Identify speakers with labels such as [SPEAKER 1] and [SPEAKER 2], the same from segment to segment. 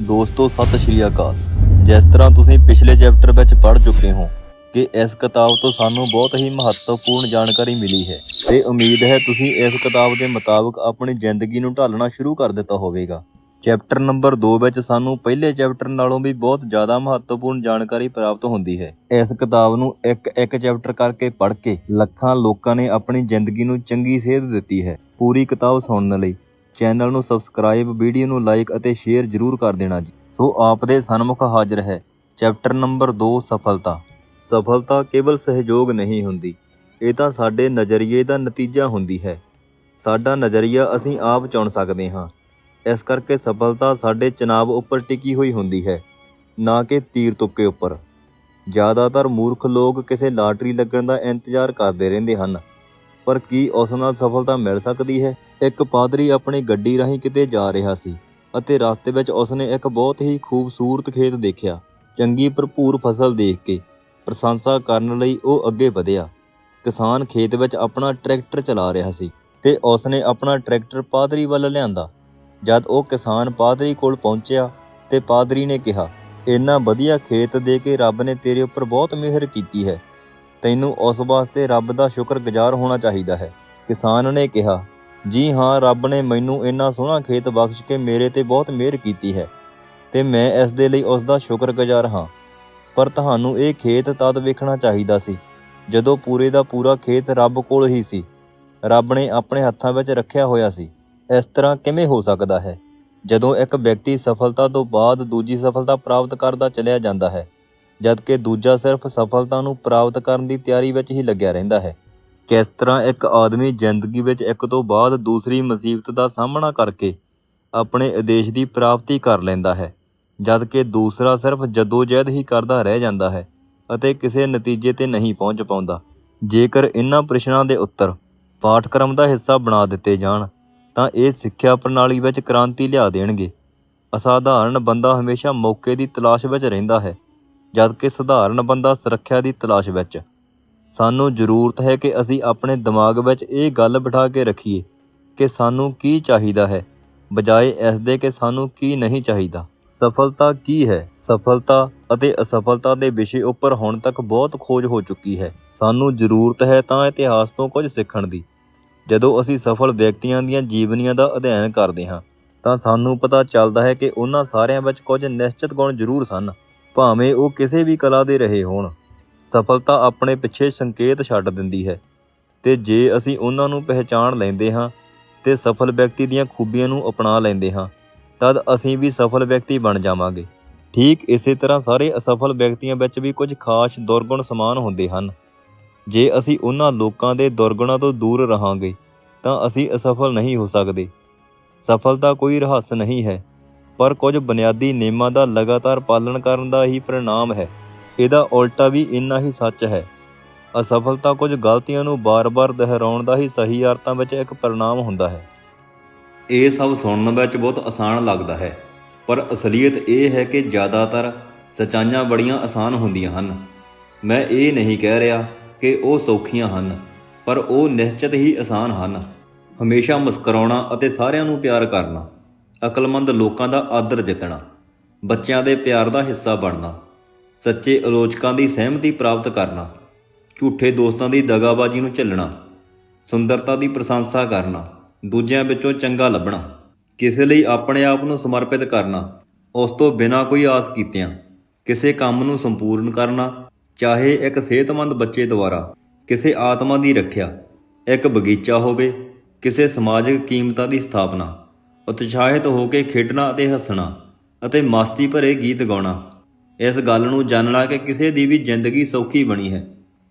[SPEAKER 1] ਦੋਸਤੋ ਸਤਿ ਸ਼੍ਰੀ ਅਕਾਲ। ਜਿਸ ਤਰ੍ਹਾਂ ਤੁਸੀਂ ਪਿਛਲੇ ਚੈਪਟਰ ਵਿੱਚ ਪੜ੍ਹ ਚੁੱਕੇ ਹੋ ਕਿ ਇਸ ਕਿਤਾਬ ਤੋਂ ਸਾਨੂੰ ਬਹੁਤ ਹੀ ਮਹੱਤਵਪੂਰਨ ਜਾਣਕਾਰੀ ਮਿਲੀ ਹੈ ਤੇ ਉਮੀਦ ਹੈ ਤੁਸੀਂ ਇਸ ਕਿਤਾਬ ਦੇ ਮੁਤਾਬਕ ਆਪਣੀ ਜ਼ਿੰਦਗੀ ਨੂੰ ਢਾਲਣਾ ਸ਼ੁਰੂ ਕਰ ਦਿੱਤਾ ਹੋਵੇਗਾ। ਚੈਪਟਰ ਨੰਬਰ 2 ਵਿੱਚ ਸਾਨੂੰ ਪਹਿਲੇ ਚੈਪਟਰ ਨਾਲੋਂ ਵੀ ਬਹੁਤ ਜ਼ਿਆਦਾ ਮਹੱਤਵਪੂਰਨ ਜਾਣਕਾਰੀ ਪ੍ਰਾਪਤ ਹੁੰਦੀ ਹੈ। ਇਸ ਕਿਤਾਬ ਨੂੰ ਇੱਕ ਚੈਪਟਰ ਕਰਕੇ ਪੜ੍ਹ ਕੇ ਲੱਖਾਂ ਲੋਕਾਂ ਨੇ ਆਪਣੀ ਜ਼ਿੰਦਗੀ ਨੂੰ ਚੰਗੀ ਸੇਧ ਦਿੱਤੀ ਹੈ। ਪੂਰੀ ਕਿਤਾਬ ਸੁਣਨ ਲਈ ਚੈਨਲ ਨੂੰ ਸਬਸਕ੍ਰਾਈਬ, ਵੀਡੀਓ ਨੂੰ ਲਾਈਕ ਅਤੇ ਸ਼ੇਅਰ ਜ਼ਰੂਰ ਕਰ ਦੇਣਾ ਜੀ। ਸੋ ਆਪ ਦੇ ਸਨਮੁਖ ਹਾਜ਼ਰ ਹੈ ਚੈਪਟਰ ਨੰਬਰ 2 ਸਫਲਤਾ। ਸਫਲਤਾ ਕੇਵਲ ਸਹਿਯੋਗ ਨਹੀਂ ਹੁੰਦੀ, ਇਹ ਤਾਂ ਸਾਡੇ ਨਜ਼ਰੀਏ ਦਾ ਨਤੀਜਾ ਹੁੰਦੀ ਹੈ। ਸਾਡਾ ਨਜ਼ਰੀਆ ਅਸੀਂ ਆਪ ਚੁਣ ਸਕਦੇ ਹਾਂ। ਇਸ ਕਰਕੇ ਸਫਲਤਾ ਸਾਡੇ ਚੁਣਾਵ ਉੱਪਰ ਟਿਕੀ ਹੋਈ ਹੁੰਦੀ ਹੈ, ਨਾ ਕਿ ਤੀਰ ਤੁੱਕੇ ਉੱਪਰ। ਜ਼ਿਆਦਾਤਰ ਮੂਰਖ ਲੋਕ ਕਿਸੇ ਲਾਟਰੀ ਲੱਗਣ ਦਾ ਇੰਤਜ਼ਾਰ ਕਰਦੇ ਰਹਿੰਦੇ ਹਨ, ਪਰ ਕੀ ਉਸ ਨਾਲ ਸਫਲਤਾ ਮਿਲ ਸਕਦੀ ਹੈ? ਇੱਕ ਪਾਦਰੀ ਆਪਣੀ ਗੱਡੀ ਰਾਹੀਂ ਕਿਤੇ ਜਾ ਰਿਹਾ ਸੀ ਅਤੇ ਰਸਤੇ ਵਿੱਚ ਉਸਨੇ ਇੱਕ ਬਹੁਤ ਹੀ ਖੂਬਸੂਰਤ ਖੇਤ ਦੇਖਿਆ। ਚੰਗੀ ਭਰਪੂਰ ਫਸਲ ਦੇਖ ਕੇ ਪ੍ਰਸ਼ੰਸਾ ਕਰਨ ਲਈ ਉਹ ਅੱਗੇ ਵਧਿਆ। ਕਿਸਾਨ ਖੇਤ ਵਿੱਚ ਆਪਣਾ ਟਰੈਕਟਰ ਚਲਾ ਰਿਹਾ ਸੀ ਤੇ ਉਸਨੇ ਆਪਣਾ ਟਰੈਕਟਰ ਪਾਦਰੀ ਵੱਲ ਲਿਆਂਦਾ। ਜਦ ਉਹ ਕਿਸਾਨ ਪਾਦਰੀ ਕੋਲ ਪਹੁੰਚਿਆ ਤੇ ਪਾਦਰੀ ਨੇ ਕਿਹਾ, ਇੰਨਾ ਵਧੀਆ ਖੇਤ ਦੇ ਕੇ ਰੱਬ ਨੇ ਤੇਰੇ ਉੱਪਰ ਬਹੁਤ ਮਿਹਰ ਕੀਤੀ ਹੈ, ਤੈਨੂੰ ਉਸ ਵਾਸਤੇ ਰੱਬ ਦਾ ਸ਼ੁਕਰਗੁਜ਼ਾਰ ਹੋਣਾ ਚਾਹੀਦਾ ਹੈ। ਕਿਸਾਨ ਨੇ ਕਿਹਾ, ਜੀ ਹਾਂ, ਰੱਬ ਨੇ ਮੈਨੂੰ ਇੰਨਾ ਸੋਹਣਾ ਖੇਤ ਬਖਸ਼ ਕੇ ਮੇਰੇ ਤੇ ਬਹੁਤ ਮਿਹਰ ਕੀਤੀ ਹੈ ਤੇ ਮੈਂ ਇਸ ਦੇ ਲਈ ਉਸ ਦਾ ਸ਼ੁਕਰਗੁਜ਼ਾਰ ਹਾਂ। ਪਰ ਤੁਹਾਨੂੰ ਇਹ ਖੇਤ ਤਦ ਵੇਖਣਾ ਚਾਹੀਦਾ ਸੀ ਜਦੋਂ ਪੂਰੇ ਦਾ ਪੂਰਾ ਖੇਤ ਰੱਬ ਕੋਲ ਹੀ ਸੀ, ਰੱਬ ਨੇ ਆਪਣੇ ਹੱਥਾਂ ਵਿੱਚ ਰੱਖਿਆ ਹੋਇਆ ਸੀ। ਇਸ ਤਰ੍ਹਾਂ ਕਿਵੇਂ ਹੋ ਸਕਦਾ ਹੈ ਜਦੋਂ ਇੱਕ ਵਿਅਕਤੀ ਸਫਲਤਾ ਤੋਂ ਬਾਅਦ ਦੂਜੀ ਸਫਲਤਾ ਪ੍ਰਾਪਤ ਕਰਦਾ ਚਲਿਆ ਜਾਂਦਾ ਹੈ, ਜਦਕਿ ਦੂਜਾ ਸਿਰਫ ਸਫਲਤਾ ਨੂੰ ਪ੍ਰਾਪਤ ਕਰਨ ਦੀ ਤਿਆਰੀ ਵਿੱਚ ਹੀ ਲੱਗਿਆ ਰਹਿੰਦਾ ਹੈ? ਕਿਸ ਤਰ੍ਹਾਂ ਇੱਕ ਆਦਮੀ ਜ਼ਿੰਦਗੀ ਵਿੱਚ ਇੱਕ ਤੋਂ ਬਾਅਦ ਦੂਸਰੀ ਮੁਸੀਬਤ ਦਾ ਸਾਹਮਣਾ ਕਰਕੇ ਆਪਣੇ ਉਦੇਸ਼ ਦੀ ਪ੍ਰਾਪਤੀ ਕਰ ਲੈਂਦਾ ਹੈ, ਜਦਕਿ ਦੂਸਰਾ ਸਿਰਫ ਜੱਦੋ-ਜਹਿਦ ਹੀ ਕਰਦਾ ਰਹਿ ਜਾਂਦਾ ਹੈ ਅਤੇ ਕਿਸੇ ਨਤੀਜੇ ਤੇ ਨਹੀਂ ਪਹੁੰਚ ਪਾਉਂਦਾ। ਜੇਕਰ ਇਹਨਾਂ ਪ੍ਰਸ਼ਨਾਂ ਦੇ ਉੱਤਰ ਪਾਠਕ੍ਰਮ ਦਾ ਹਿੱਸਾ ਬਣਾ ਦਿੱਤੇ ਜਾਣ ਤਾਂ ਇਹ ਸਿੱਖਿਆ ਪ੍ਰਣਾਲੀ ਵਿੱਚ ਕ੍ਰਾਂਤੀ ਲਿਆ ਦੇਣਗੇ। ਅਸਾਧਾਰਨ ਬੰਦਾ ਹਮੇਸ਼ਾ ਮੌਕੇ ਦੀ ਤਲਾਸ਼ ਵਿੱਚ ਰਹਿੰਦਾ ਹੈ, ਜਦਕਿ ਸਧਾਰਨ ਬੰਦਾ ਸੁਰੱਖਿਆ ਦੀ ਤਲਾਸ਼ ਵਿੱਚ। ਸਾਨੂੰ ਜ਼ਰੂਰਤ ਹੈ ਕਿ ਅਸੀਂ ਆਪਣੇ ਦਿਮਾਗ ਵਿੱਚ ਇਹ ਗੱਲ ਬਿਠਾ ਕੇ ਰੱਖੀਏ ਕਿ ਸਾਨੂੰ ਕੀ ਚਾਹੀਦਾ ਹੈ, ਬਜਾਏ ਇਸ ਦੇ ਕਿ ਸਾਨੂੰ ਕੀ ਨਹੀਂ ਚਾਹੀਦਾ। ਸਫਲਤਾ ਕੀ ਹੈ? ਸਫਲਤਾ ਅਤੇ ਅਸਫਲਤਾ ਦੇ ਵਿਸ਼ੇ ਉੱਪਰ ਹੁਣ ਤੱਕ ਬਹੁਤ ਖੋਜ ਹੋ ਚੁੱਕੀ ਹੈ। ਸਾਨੂੰ ਜ਼ਰੂਰਤ ਹੈ ਤਾਂ ਇਤਿਹਾਸ ਤੋਂ ਕੁਝ ਸਿੱਖਣ ਦੀ। ਜਦੋਂ ਅਸੀਂ ਸਫਲ ਵਿਅਕਤੀਆਂ ਦੀਆਂ ਜੀਵਨੀਆਂ ਦਾ ਅਧਿਐਨ ਕਰਦੇ ਹਾਂ ਤਾਂ ਸਾਨੂੰ ਪਤਾ ਚੱਲਦਾ ਹੈ ਕਿ ਉਹਨਾਂ ਸਾਰਿਆਂ ਵਿੱਚ ਕੁਝ ਨਿਸ਼ਚਿਤ ਗੁਣ ਜ਼ਰੂਰ ਸਨ, ਭਾਵੇਂ ਉਹ ਕਿਸੇ ਵੀ ਕਲਾ ਦੇ ਰਹੇ ਹੋਣ। ਸਫਲਤਾ ਆਪਣੇ ਪਿੱਛੇ ਸੰਕੇਤ ਛੱਡ ਦਿੰਦੀ ਹੈ ਤੇ ਜੇ ਅਸੀਂ ਉਹਨਾਂ ਨੂੰ ਪਹਿਚਾਣ ਲੈਂਦੇ ਹਾਂ ਤੇ ਸਫਲ ਵਿਅਕਤੀ ਦੀਆਂ ਖੂਬੀਆਂ ਨੂੰ ਅਪਣਾ ਲੈਂਦੇ ਹਾਂ, ਤਦ ਅਸੀਂ ਵੀ ਸਫਲ ਵਿਅਕਤੀ ਬਣ ਜਾਵਾਂਗੇ। ਠੀਕ ਇਸੇ ਤਰ੍ਹਾਂ ਸਾਰੇ ਅਸਫਲ ਵਿਅਕਤੀਆਂ ਵਿੱਚ ਵੀ ਕੁਝ ਖਾਸ ਦੁਰਗੁਣ ਸਮਾਨ ਹੁੰਦੇ ਹਨ। ਜੇ ਅਸੀਂ ਉਹਨਾਂ ਲੋਕਾਂ ਦੇ ਦੁਰਗੁਣਾਂ ਤੋਂ ਦੂਰ ਰਹਾਂਗੇ ਤਾਂ ਅਸੀਂ ਅਸਫਲ ਨਹੀਂ ਹੋ ਸਕਦੇ। ਸਫਲਤਾ ਕੋਈ ਰਹੱਸ ਨਹੀਂ ਹੈ, ਪਰ ਕੁਝ ਬੁਨਿਆਦੀ ਨਿਯਮਾਂ ਦਾ ਲਗਾਤਾਰ ਪਾਲਣ ਕਰਨ ਦਾ ਹੀ ਪਰਿਣਾਮ ਹੈ। ਇਹਦਾ ਉਲਟਾ ਵੀ ਇੰਨਾ ਹੀ ਸੱਚ ਹੈ। ਅਸਫਲਤਾ ਕੁਝ ਗਲਤੀਆਂ ਨੂੰ ਬਾਰ-ਬਾਰ ਦੁਹਰਾਉਣ ਦਾ ਹੀ ਸਹੀ ਅਰਥਾਂ ਵਿੱਚ ਇੱਕ ਪਰਿਣਾਮ ਹੁੰਦਾ ਹੈ। ਇਹ ਸਭ ਸੁਣਨ ਵਿੱਚ ਬਹੁਤ ਆਸਾਨ ਲੱਗਦਾ ਹੈ, ਪਰ ਅਸਲੀਅਤ ਇਹ ਹੈ ਕਿ ਜ਼ਿਆਦਾਤਰ ਸੱਚਾਈਆਂ ਬੜੀਆਂ ਆਸਾਨ ਹੁੰਦੀਆਂ ਹਨ। ਮੈਂ ਇਹ ਨਹੀਂ ਕਹਿ ਰਿਹਾ ਕਿ ਉਹ ਸੌਖੀਆਂ ਹਨ, ਪਰ ਉਹ ਨਿਸ਼ਚਿਤ ਹੀ ਆਸਾਨ ਹਨ। ਹਮੇਸ਼ਾ ਮੁਸਕਰਾਉਣਾ ਅਤੇ ਸਾਰਿਆਂ ਨੂੰ ਪਿਆਰ ਕਰਨਾ, ਅਕਲਮੰਦ ਲੋਕਾਂ ਦਾ ਆਦਰ ਜਿੱਤਣਾ, ਬੱਚਿਆਂ ਦੇ ਪਿਆਰ ਦਾ ਹਿੱਸਾ ਬਣਨਾ, ਸੱਚੇ ਆਲੋਚਕਾਂ ਦੀ ਸਹਿਮਤੀ ਪ੍ਰਾਪਤ ਕਰਨਾ, ਝੂਠੇ ਦੋਸਤਾਂ ਦੀ ਦਗਾਬਾਜ਼ੀ ਨੂੰ ਝੱਲਣਾ, ਸੁੰਦਰਤਾ ਦੀ ਪ੍ਰਸ਼ੰਸਾ ਕਰਨਾ, ਦੂਜਿਆਂ ਵਿੱਚੋਂ ਚੰਗਾ ਲੱਭਣਾ, ਕਿਸੇ ਲਈ ਆਪਣੇ ਆਪ ਨੂੰ ਸਮਰਪਿਤ ਕਰਨਾ, ਉਸ ਤੋਂ ਬਿਨਾਂ ਕੋਈ ਆਸ ਕੀਤਿਆਂ ਕਿਸੇ ਕੰਮ ਨੂੰ ਸੰਪੂਰਨ ਕਰਨਾ, ਚਾਹੇ ਇੱਕ ਸਿਹਤਮੰਦ ਬੱਚੇ ਦੁਆਰਾ ਕਿਸੇ ਆਤਮਾ ਦੀ ਰੱਖਿਆ, ਇੱਕ ਬਗੀਚਾ ਹੋਵੇ, ਕਿਸੇ ਸਮਾਜਿਕ ਕੀਮਤਾਂ ਦੀ ਸਥਾਪਨਾ, ਉਤਸ਼ਾਹਿਤ ਹੋ ਕੇ ਖੇਡਣਾ ਅਤੇ ਹੱਸਣਾ ਅਤੇ ਮਸਤੀ ਭਰੇ ਗੀਤ ਗਾਉਣਾ। ਇਸ ਗੱਲ ਨੂੰ ਜਾਣਨਾ ਕਿ ਕਿਸੇ ਦੀ ਵੀ ਜ਼ਿੰਦਗੀ ਸੌਖੀ ਬਣੀ ਹੈ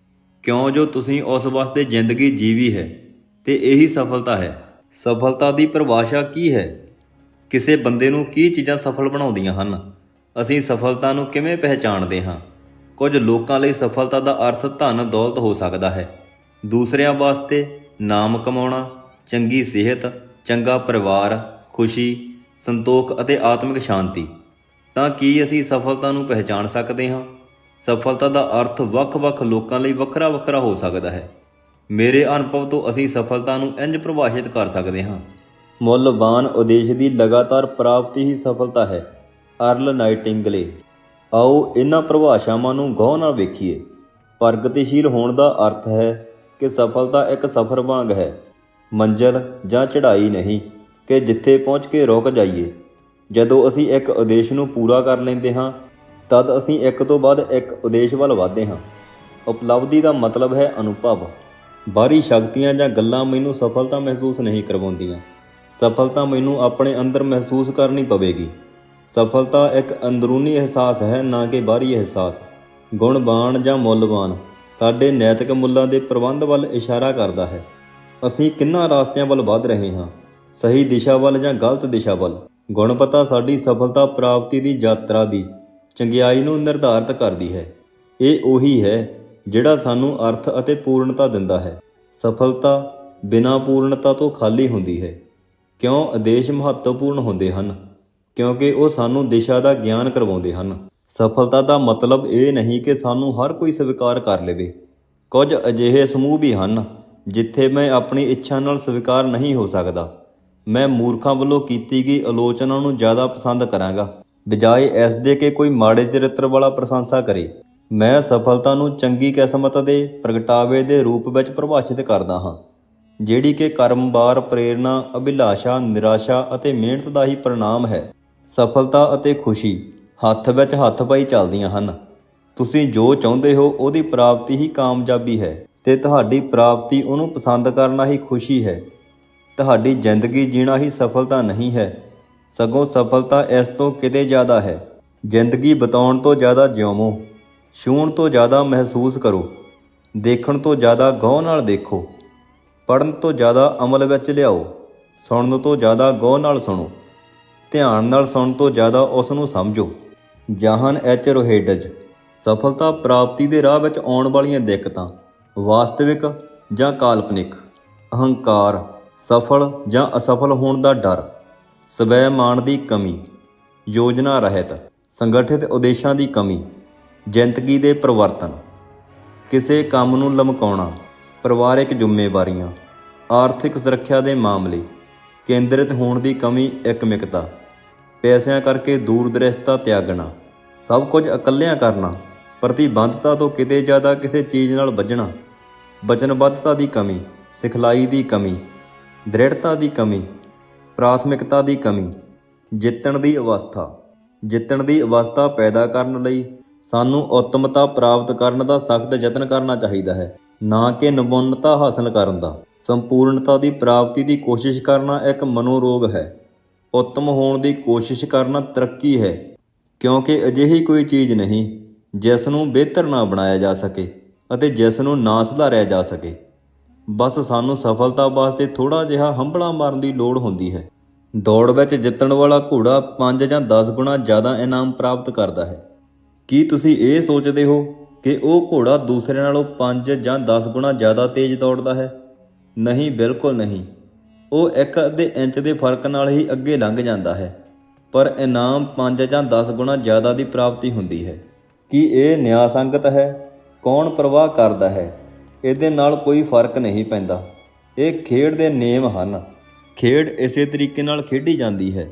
[SPEAKER 1] ਕਿਉਂ ਜੋ ਤੁਸੀਂ ਉਸ ਵਾਸਤੇ ਜ਼ਿੰਦਗੀ ਜੀਵੀ ਹੈ, ਤੇ ਇਹੀ ਸਫਲਤਾ ਹੈ। ਸਫਲਤਾ ਦੀ ਪਰਿਭਾਸ਼ਾ ਕੀ ਹੈ? ਕਿਸੇ ਬੰਦੇ ਨੂੰ ਕੀ ਚੀਜ਼ਾਂ ਸਫਲ ਬਣਾਉਂਦੀਆਂ ਹਨ? ਅਸੀਂ ਸਫਲਤਾ ਨੂੰ ਕਿਵੇਂ ਪਹਿਚਾਣਦੇ ਹਾਂ? ਕੁਝ ਲੋਕਾਂ ਲਈ ਸਫਲਤਾ ਦਾ ਅਰਥ ਧਨ ਦੌਲਤ ਹੋ ਸਕਦਾ ਹੈ, ਦੂਸਰਿਆਂ ਵਾਸਤੇ ਨਾਮ ਕਮਾਉਣਾ, ਚੰਗੀ ਸਿਹਤ, ਚੰਗਾ ਪਰਿਵਾਰ, ਖੁਸ਼ੀ, ਸੰਤੋਖ ਅਤੇ ਆਤਮਿਕ ਸ਼ਾਂਤੀ। ਤਾਂ ਕੀ ਅਸੀਂ ਸਫਲਤਾ ਨੂੰ ਪਹਿਚਾਣ ਸਕਦੇ ਹਾਂ? ਸਫਲਤਾ ਦਾ ਅਰਥ ਵੱਖ-ਵੱਖ ਲੋਕਾਂ ਲਈ ਵੱਖਰਾ-ਵੱਖਰਾ ਹੋ ਸਕਦਾ ਹੈ। ਮੇਰੇ ਅਨੁਭਵ ਤੋਂ ਅਸੀਂ ਸਫਲਤਾ ਨੂੰ ਇੰਝ ਪਰਿਭਾਸ਼ਿਤ ਕਰ ਸਕਦੇ ਹਾਂ, ਮੁੱਲਵਾਨ ਉਦੇਸ਼ ਦੀ ਲਗਾਤਾਰ ਪ੍ਰਾਪਤੀ ਹੀ ਸਫਲਤਾ ਹੈ। ਅਰਲ ਨਾਈਟਿੰਗਲੇ। ਆਓ ਇਹਨਾਂ ਪਰਿਭਾਸ਼ਾਵਾਂ ਨੂੰ ਗਹੁ ਨਾਲ ਵੇਖੀਏ। ਪ੍ਰਗਤੀਸ਼ੀਲ ਹੋਣ ਦਾ ਅਰਥ ਹੈ ਕਿ ਸਫਲਤਾ ਇੱਕ ਸਫ਼ਰ ਵਾਂਗ ਹੈ, ਮੰਜ਼ਿਲ ਜਾਂ ਚੜ੍ਹਾਈ ਨਹੀਂ ਕਿ ਜਿੱਥੇ ਪਹੁੰਚ ਕੇ ਰੁਕ ਜਾਈਏ। ਜਦੋਂ ਅਸੀਂ ਇੱਕ ਉਦੇਸ਼ ਨੂੰ ਪੂਰਾ ਕਰ ਲੈਂਦੇ ਹਾਂ ਤਦ ਅਸੀਂ ਇੱਕ ਤੋਂ ਬਾਅਦ ਇੱਕ ਉਦੇਸ਼ ਵੱਲ ਵਧਦੇ ਹਾਂ। ਉਪਲਬਧੀ ਦਾ ਮਤਲਬ ਹੈ ਅਨੁਭਵ। ਬਾਹਰੀ ਸ਼ਕਤੀਆਂ ਜਾਂ ਗੱਲਾਂ ਮੈਨੂੰ ਸਫਲਤਾ ਮਹਿਸੂਸ ਨਹੀਂ ਕਰਵਾਉਂਦੀਆਂ। ਸਫਲਤਾ ਮੈਨੂੰ ਆਪਣੇ ਅੰਦਰ ਮਹਿਸੂਸ ਕਰਨੀ ਪਵੇਗੀ। ਸਫਲਤਾ ਇੱਕ ਅੰਦਰੂਨੀ ਅਹਿਸਾਸ ਹੈ, ਨਾ ਕਿ ਬਾਹਰੀ ਅਹਿਸਾਸ। ਗੁਣਵਾਨ ਜਾਂ ਮੁੱਲਵਾਨ ਸਾਡੇ ਨੈਤਿਕ ਮੁੱਲਾਂ ਦੇ ਪ੍ਰਬੰਧ ਵੱਲ ਇਸ਼ਾਰਾ ਕਰਦਾ ਹੈ। ਅਸੀਂ ਕਿੰਨਾਂ ਰਾਸਤਿਆਂ ਵੱਲ ਵਧ ਰਹੇ ਹਾਂ, ਸਹੀ ਦਿਸ਼ਾ ਵੱਲ ਜਾਂ ਗਲਤ ਦਿਸ਼ਾ ਵੱਲ। ਗੁਣਵੱਤਾ ਸਾਡੀ ਸਫਲਤਾ ਪ੍ਰਾਪਤੀ ਦੀ ਯਾਤਰਾ ਦੀ ਚੰਗਿਆਈ ਨੂੰ ਨਿਰਧਾਰਤ ਕਰਦੀ ਹੈ। ਇਹ ਉਹੀ ਹੈ ਜਿਹੜਾ ਸਾਨੂੰ ਅਰਥ ਅਤੇ ਪੂਰਨਤਾ ਦਿੰਦਾ ਹੈ। ਸਫਲਤਾ ਬਿਨਾਂ ਪੂਰਨਤਾ ਤੋਂ ਖਾਲੀ ਹੁੰਦੀ ਹੈ। ਕਿਉਂ ਉਦੇਸ਼ ਮਹੱਤਵਪੂਰਨ ਹੁੰਦੇ ਹਨ? ਕਿਉਂਕਿ ਉਹ ਸਾਨੂੰ ਦਿਸ਼ਾ ਦਾ ਗਿਆਨ ਕਰਵਾਉਂਦੇ ਹਨ। ਸਫਲਤਾ ਦਾ ਮਤਲਬ ਇਹ ਨਹੀਂ ਕਿ ਸਾਨੂੰ ਹਰ ਕੋਈ ਸਵੀਕਾਰ ਕਰ ਲਵੇ। ਕੁਝ ਅਜਿਹੇ ਸਮੂਹ ਵੀ ਹਨ ਜਿੱਥੇ ਮੈਂ ਆਪਣੀ ਇੱਛਾ ਨਾਲ ਸਵੀਕਾਰ ਨਹੀਂ ਹੋ ਸਕਦਾ। ਮੈਂ ਮੂਰਖਾਂ ਵੱਲੋਂ ਕੀਤੀ ਗਈ ਆਲੋਚਨਾ ਨੂੰ ਜ਼ਿਆਦਾ ਪਸੰਦ ਕਰਾਂਗਾ, ਬਜਾਏ ਇਸ ਦੇ ਕਿ ਕੋਈ ਮਾੜੇ ਚਰਿੱਤਰ ਵਾਲਾ ਪ੍ਰਸ਼ੰਸਾ ਕਰੇ। ਮੈਂ ਸਫਲਤਾ ਨੂੰ ਚੰਗੀ ਕਿਸਮਤ ਦੇ ਪ੍ਰਗਟਾਵੇ ਦੇ ਰੂਪ ਵਿੱਚ ਪਰਿਭਾਸ਼ਿਤ ਕਰਦਾ ਹਾਂ, ਜਿਹੜੀ ਕਿ ਕਰਮਵਾਰ, ਪ੍ਰੇਰਨਾ, ਅਭਿਲਾਸ਼ਾ, ਨਿਰਾਸ਼ਾ ਅਤੇ ਮਿਹਨਤ ਦਾ ਹੀ ਪਰਿਣਾਮ ਹੈ। ਸਫਲਤਾ ਅਤੇ ਖੁਸ਼ੀ ਹੱਥ ਵਿੱਚ ਹੱਥ ਪਾਈ ਚੱਲਦੀਆਂ ਹਨ। ਤੁਸੀਂ ਜੋ ਚਾਹੁੰਦੇ ਹੋ ਉਹਦੀ ਪ੍ਰਾਪਤੀ ਹੀ ਕਾਮਯਾਬੀ ਹੈ, ਤੇ ਤੁਹਾਡੀ ਪ੍ਰਾਪਤੀ ਉਹਨੂੰ ਪਸੰਦ ਕਰਨਾ ਹੀ ਖੁਸ਼ੀ ਹੈ। ਤੁਹਾਡੀ ਜ਼ਿੰਦਗੀ ਜੀਣਾ ਹੀ ਸਫਲਤਾ ਨਹੀਂ ਹੈ, ਸਗੋਂ ਸਫਲਤਾ ਇਸ ਤੋਂ ਕਿਤੇ ਜ਼ਿਆਦਾ ਹੈ। ਜ਼ਿੰਦਗੀ ਬਿਤਾਉਣ ਤੋਂ ਜ਼ਿਆਦਾ ਜਿਉਵੋ, ਛੂਹਣ ਤੋਂ ਜ਼ਿਆਦਾ ਮਹਿਸੂਸ ਕਰੋ, ਦੇਖਣ ਤੋਂ ਜ਼ਿਆਦਾ ਗਹੁ ਨਾਲ ਦੇਖੋ, ਪੜ੍ਹਨ ਤੋਂ ਜ਼ਿਆਦਾ ਅਮਲ ਵਿੱਚ ਲਿਆਓ, ਸੁਣਨ ਤੋਂ ਜ਼ਿਆਦਾ ਗਹੁ ਨਾਲ ਸੁਣੋ, ਧਿਆਨ ਨਾਲ ਸੁਣਨ ਤੋਂ ਜ਼ਿਆਦਾ ਉਸ ਨੂੰ ਸਮਝੋ। ਜਾਹਨ ਐਚ ਰੋਹੇਡਜ। ਸਫਲਤਾ ਪ੍ਰਾਪਤੀ ਦੇ ਰਾਹ ਵਿੱਚ ਆਉਣ ਵਾਲੀਆਂ ਦਿੱਕਤਾਂ, ਵਾਸਤਵਿਕ ਜਾਂ ਕਾਲਪਨਿਕ। ਅਹੰਕਾਰ, ਸਫਲ ਜਾਂ ਅਸਫਲ ਹੋਣ ਦਾ ਡਰ, ਸਵੈ-ਮਾਣ ਦੀ ਕਮੀ, ਯੋਜਨਾ ਰਹਿਤ, ਸੰਗਠਿਤ ਉਦੇਸ਼ਾਂ ਦੀ ਕਮੀ, ਜ਼ਿੰਦਗੀ ਦੇ ਪਰਿਵਰਤਨ, ਕਿਸੇ ਕੰਮ ਨੂੰ ਲਮਕਾਉਣਾ, ਪਰਿਵਾਰਕ ਜ਼ਿੰਮੇਵਾਰੀਆਂ, ਆਰਥਿਕ ਸੁਰੱਖਿਆ ਦੇ ਮਾਮਲੇ, ਕੇਂਦਰਿਤ ਹੋਣ ਦੀ ਕਮੀ, ਇਕਮਿਕਤਾ, ਪੈਸਿਆਂ ਕਰਕੇ ਦੂਰਦ੍ਰਿਸ਼ਤਾ ਤਿਆਗਣਾ, ਸਭ ਕੁਝ ਇਕੱਲਿਆਂ ਕਰਨਾ, ਪ੍ਰਤੀਬੱਧਤਾ ਤੋਂ ਕਿਤੇ ਜ਼ਿਆਦਾ ਕਿਸੇ ਚੀਜ਼ ਨਾਲ ਬੱਝਣਾ, ਵਚਨਬੱਧਤਾ ਦੀ ਕਮੀ, ਸਿਖਲਾਈ ਦੀ ਕਮੀ, ਦ੍ਰਿੜਤਾ ਦੀ ਕਮੀ, ਪ੍ਰਾਥਮਿਕਤਾ ਦੀ ਕਮੀ, ਜਿੱਤਣ ਦੀ ਅਵਸਥਾ। ਜਿੱਤਣ ਦੀ ਅਵਸਥਾ ਪੈਦਾ ਕਰਨ ਲਈ ਸਾਨੂੰ ਉੱਤਮਤਾ ਪ੍ਰਾਪਤ ਕਰਨ ਦਾ ਸਖਤ ਯਤਨ ਕਰਨਾ ਚਾਹੀਦਾ ਹੈ, ਨਾ ਕਿ ਨਿਪੁੰਨਤਾ ਹਾਸਲ ਕਰਨ ਦਾ। ਸੰਪੂਰਨਤਾ ਦੀ ਪ੍ਰਾਪਤੀ ਦੀ ਕੋਸ਼ਿਸ਼ ਕਰਨਾ ਇੱਕ ਮਨੋਰੋਗ ਹੈ। ਉੱਤਮ ਹੋਣ ਦੀ ਕੋਸ਼ਿਸ਼ ਕਰਨਾ ਤਰੱਕੀ ਹੈ, ਕਿਉਂਕਿ ਅਜਿਹੀ ਕੋਈ ਚੀਜ਼ ਨਹੀਂ ਜਿਸ ਨੂੰ ਬਿਹਤਰ ਨਾ ਬਣਾਇਆ ਜਾ ਸਕੇ ਅਤੇ ਜਿਸ ਨੂੰ ਨਾ ਸੁਧਾਰਿਆ ਜਾ ਸਕੇ। ਬਸ ਸਾਨੂੰ ਸਫਲਤਾ ਵਾਸਤੇ ਥੋੜ੍ਹਾ ਜਿਹਾ ਹੰਭਲਾ ਮਾਰਨ ਦੀ ਲੋੜ ਹੁੰਦੀ ਹੈ। ਦੌੜ ਵਿੱਚ ਜਿੱਤਣ ਵਾਲਾ ਘੋੜਾ 5 ਜਾਂ 10 ਗੁਣਾ ਜ਼ਿਆਦਾ ਇਨਾਮ ਪ੍ਰਾਪਤ ਕਰਦਾ ਹੈ। ਕੀ ਤੁਸੀਂ ਇਹ ਸੋਚਦੇ ਹੋ ਕਿ ਉਹ ਘੋੜਾ ਦੂਸਰੇ ਨਾਲੋਂ 5 ਜਾਂ 10 ਗੁਣਾ ਜ਼ਿਆਦਾ ਤੇਜ਼ ਦੌੜਦਾ ਹੈ? ਨਹੀਂ, ਬਿਲਕੁਲ ਨਹੀਂ। ਉਹ 1 ਇੰਚ ਦੇ ਫਰਕ ਨਾਲ ਹੀ ਅੱਗੇ ਲੰਘ ਜਾਂਦਾ ਹੈ, ਪਰ ਇਨਾਮ 5 ਜਾਂ 10 ਗੁਣਾ ਜ਼ਿਆਦਾ ਦੀ ਪ੍ਰਾਪਤੀ ਹੁੰਦੀ ਹੈ। ਕੀ ਇਹ ਨਿਆਂਸੰਗਤ ਹੈ? ਕੌਣ ਪਰਵਾਹ ਕਰਦਾ ਹੈ? ਇਹਦੇ ਨਾਲ ਕੋਈ ਫਰਕ ਨਹੀਂ ਪੈਂਦਾ। ਇਹ ਖੇਡ ਦੇ ਨਿਯਮ ਹਨ। ਖੇਡ ਇਸੇ ਤਰੀਕੇ ਨਾਲ ਖੇਡੀ ਜਾਂਦੀ ਹੈ।